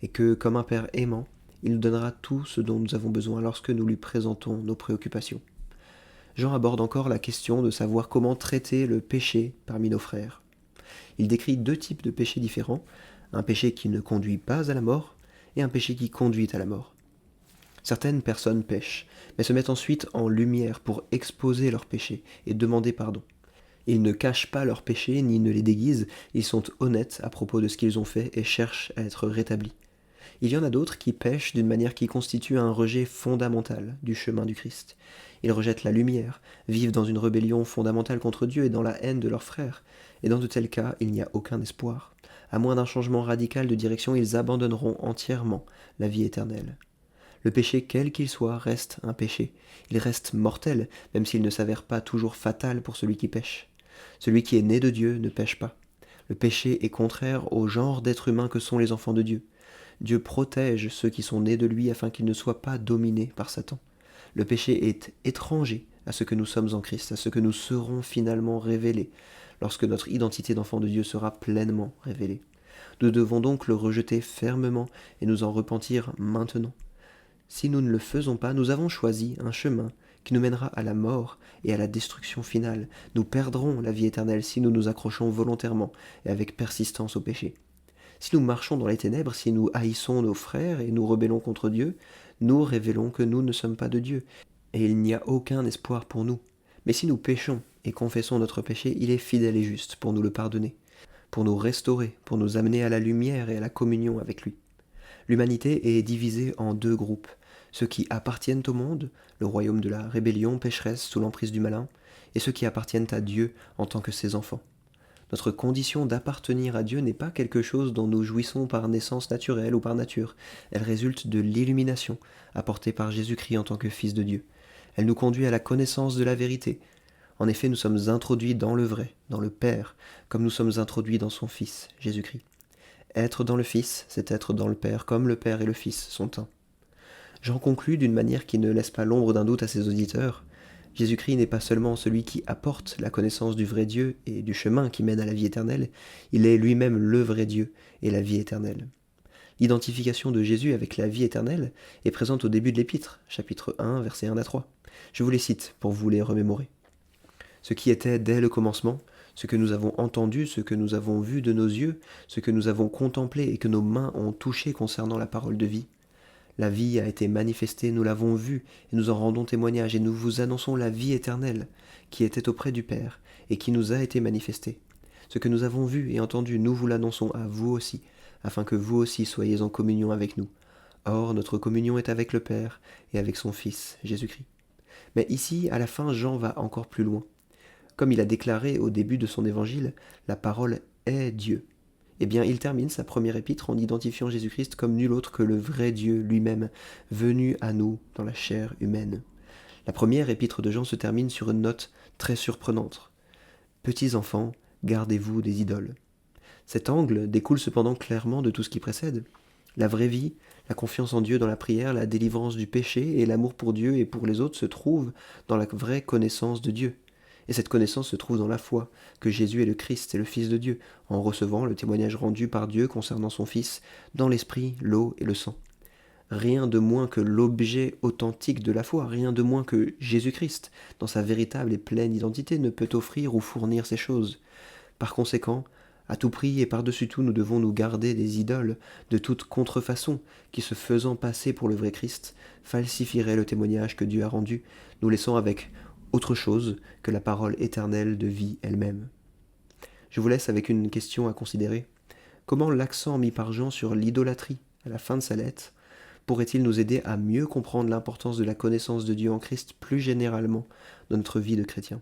et que, comme un Père aimant, il nous donnera tout ce dont nous avons besoin lorsque nous lui présentons nos préoccupations. Jean aborde encore la question de savoir comment traiter le péché parmi nos frères. Il décrit deux types de péchés différents, un péché qui ne conduit pas à la mort et un péché qui conduit à la mort. Certaines personnes pêchent, mais se mettent ensuite en lumière pour exposer leurs péchés et demander pardon. Ils ne cachent pas leurs péchés ni ne les déguisent, ils sont honnêtes à propos de ce qu'ils ont fait et cherchent à être rétablis. Il y en a d'autres qui pêchent d'une manière qui constitue un rejet fondamental du chemin du Christ. Ils rejettent la lumière, vivent dans une rébellion fondamentale contre Dieu et dans la haine de leurs frères. Et dans de tels cas, il n'y a aucun espoir. À moins d'un changement radical de direction, ils abandonneront entièrement la vie éternelle. Le péché, quel qu'il soit, reste un péché. Il reste mortel, même s'il ne s'avère pas toujours fatal pour celui qui pêche. Celui qui est né de Dieu ne pêche pas. Le péché est contraire au genre d'être humain que sont les enfants de Dieu. Dieu protège ceux qui sont nés de lui afin qu'ils ne soient pas dominés par Satan. Le péché est étranger à ce que nous sommes en Christ, à ce que nous serons finalement révélés, lorsque notre identité d'enfant de Dieu sera pleinement révélée. Nous devons donc le rejeter fermement et nous en repentir maintenant. Si nous ne le faisons pas, nous avons choisi un chemin qui nous mènera à la mort et à la destruction finale. Nous perdrons la vie éternelle si nous nous accrochons volontairement et avec persistance au péché. Si nous marchons dans les ténèbres, si nous haïssons nos frères et nous rebellons contre Dieu, nous révélons que nous ne sommes pas de Dieu, et il n'y a aucun espoir pour nous. Mais si nous péchons et confessons notre péché, il est fidèle et juste pour nous le pardonner, pour nous restaurer, pour nous amener à la lumière et à la communion avec lui. L'humanité est divisée en deux groupes, ceux qui appartiennent au monde, le royaume de la rébellion pécheresse sous l'emprise du malin, et ceux qui appartiennent à Dieu en tant que ses enfants. Notre condition d'appartenir à Dieu n'est pas quelque chose dont nous jouissons par naissance naturelle ou par nature. Elle résulte de l'illumination apportée par Jésus-Christ en tant que Fils de Dieu. Elle nous conduit à la connaissance de la vérité. En effet, nous sommes introduits dans le vrai, dans le Père, comme nous sommes introduits dans son Fils, Jésus-Christ. Être dans le Fils, c'est être dans le Père, comme le Père et le Fils sont un. J'en conclus d'une manière qui ne laisse pas l'ombre d'un doute à ses auditeurs. Jésus-Christ n'est pas seulement celui qui apporte la connaissance du vrai Dieu et du chemin qui mène à la vie éternelle, il est lui-même le vrai Dieu et la vie éternelle. L'identification de Jésus avec la vie éternelle est présente au début de l'Épître, chapitre 1, versets 1 à 3. Je vous les cite pour vous les remémorer. Ce qui était dès le commencement, ce que nous avons entendu, ce que nous avons vu de nos yeux, ce que nous avons contemplé et que nos mains ont touché concernant la parole de vie. La vie a été manifestée, nous l'avons vue, et nous en rendons témoignage, et nous vous annonçons la vie éternelle, qui était auprès du Père, et qui nous a été manifestée. Ce que nous avons vu et entendu, nous vous l'annonçons à vous aussi, afin que vous aussi soyez en communion avec nous. Or, notre communion est avec le Père, et avec son Fils, Jésus-Christ. Mais ici, à la fin, Jean va encore plus loin. Comme il a déclaré au début de son évangile, la parole est Dieu. Eh bien, il termine sa première épître en identifiant Jésus-Christ comme nul autre que le vrai Dieu lui-même, venu à nous dans la chair humaine. La première épître de Jean se termine sur une note très surprenante. Petits enfants, gardez-vous des idoles. Cet angle découle cependant clairement de tout ce qui précède. La vraie vie, la confiance en Dieu dans la prière, la délivrance du péché et l'amour pour Dieu et pour les autres se trouvent dans la vraie connaissance de Dieu. Et cette connaissance se trouve dans la foi, que Jésus est le Christ et le Fils de Dieu, en recevant le témoignage rendu par Dieu concernant son Fils, dans l'esprit, l'eau et le sang. Rien de moins que l'objet authentique de la foi, rien de moins que Jésus-Christ, dans sa véritable et pleine identité, ne peut offrir ou fournir ces choses. Par conséquent, à tout prix et par-dessus tout, nous devons nous garder des idoles de toute contrefaçon qui, se faisant passer pour le vrai Christ, falsifieraient le témoignage que Dieu a rendu, nous laissant avec autre chose que la parole éternelle de vie elle-même. Je vous laisse avec une question à considérer. Comment l'accent mis par Jean sur l'idolâtrie à la fin de sa lettre pourrait-il nous aider à mieux comprendre l'importance de la connaissance de Dieu en Christ plus généralement dans notre vie de chrétien ?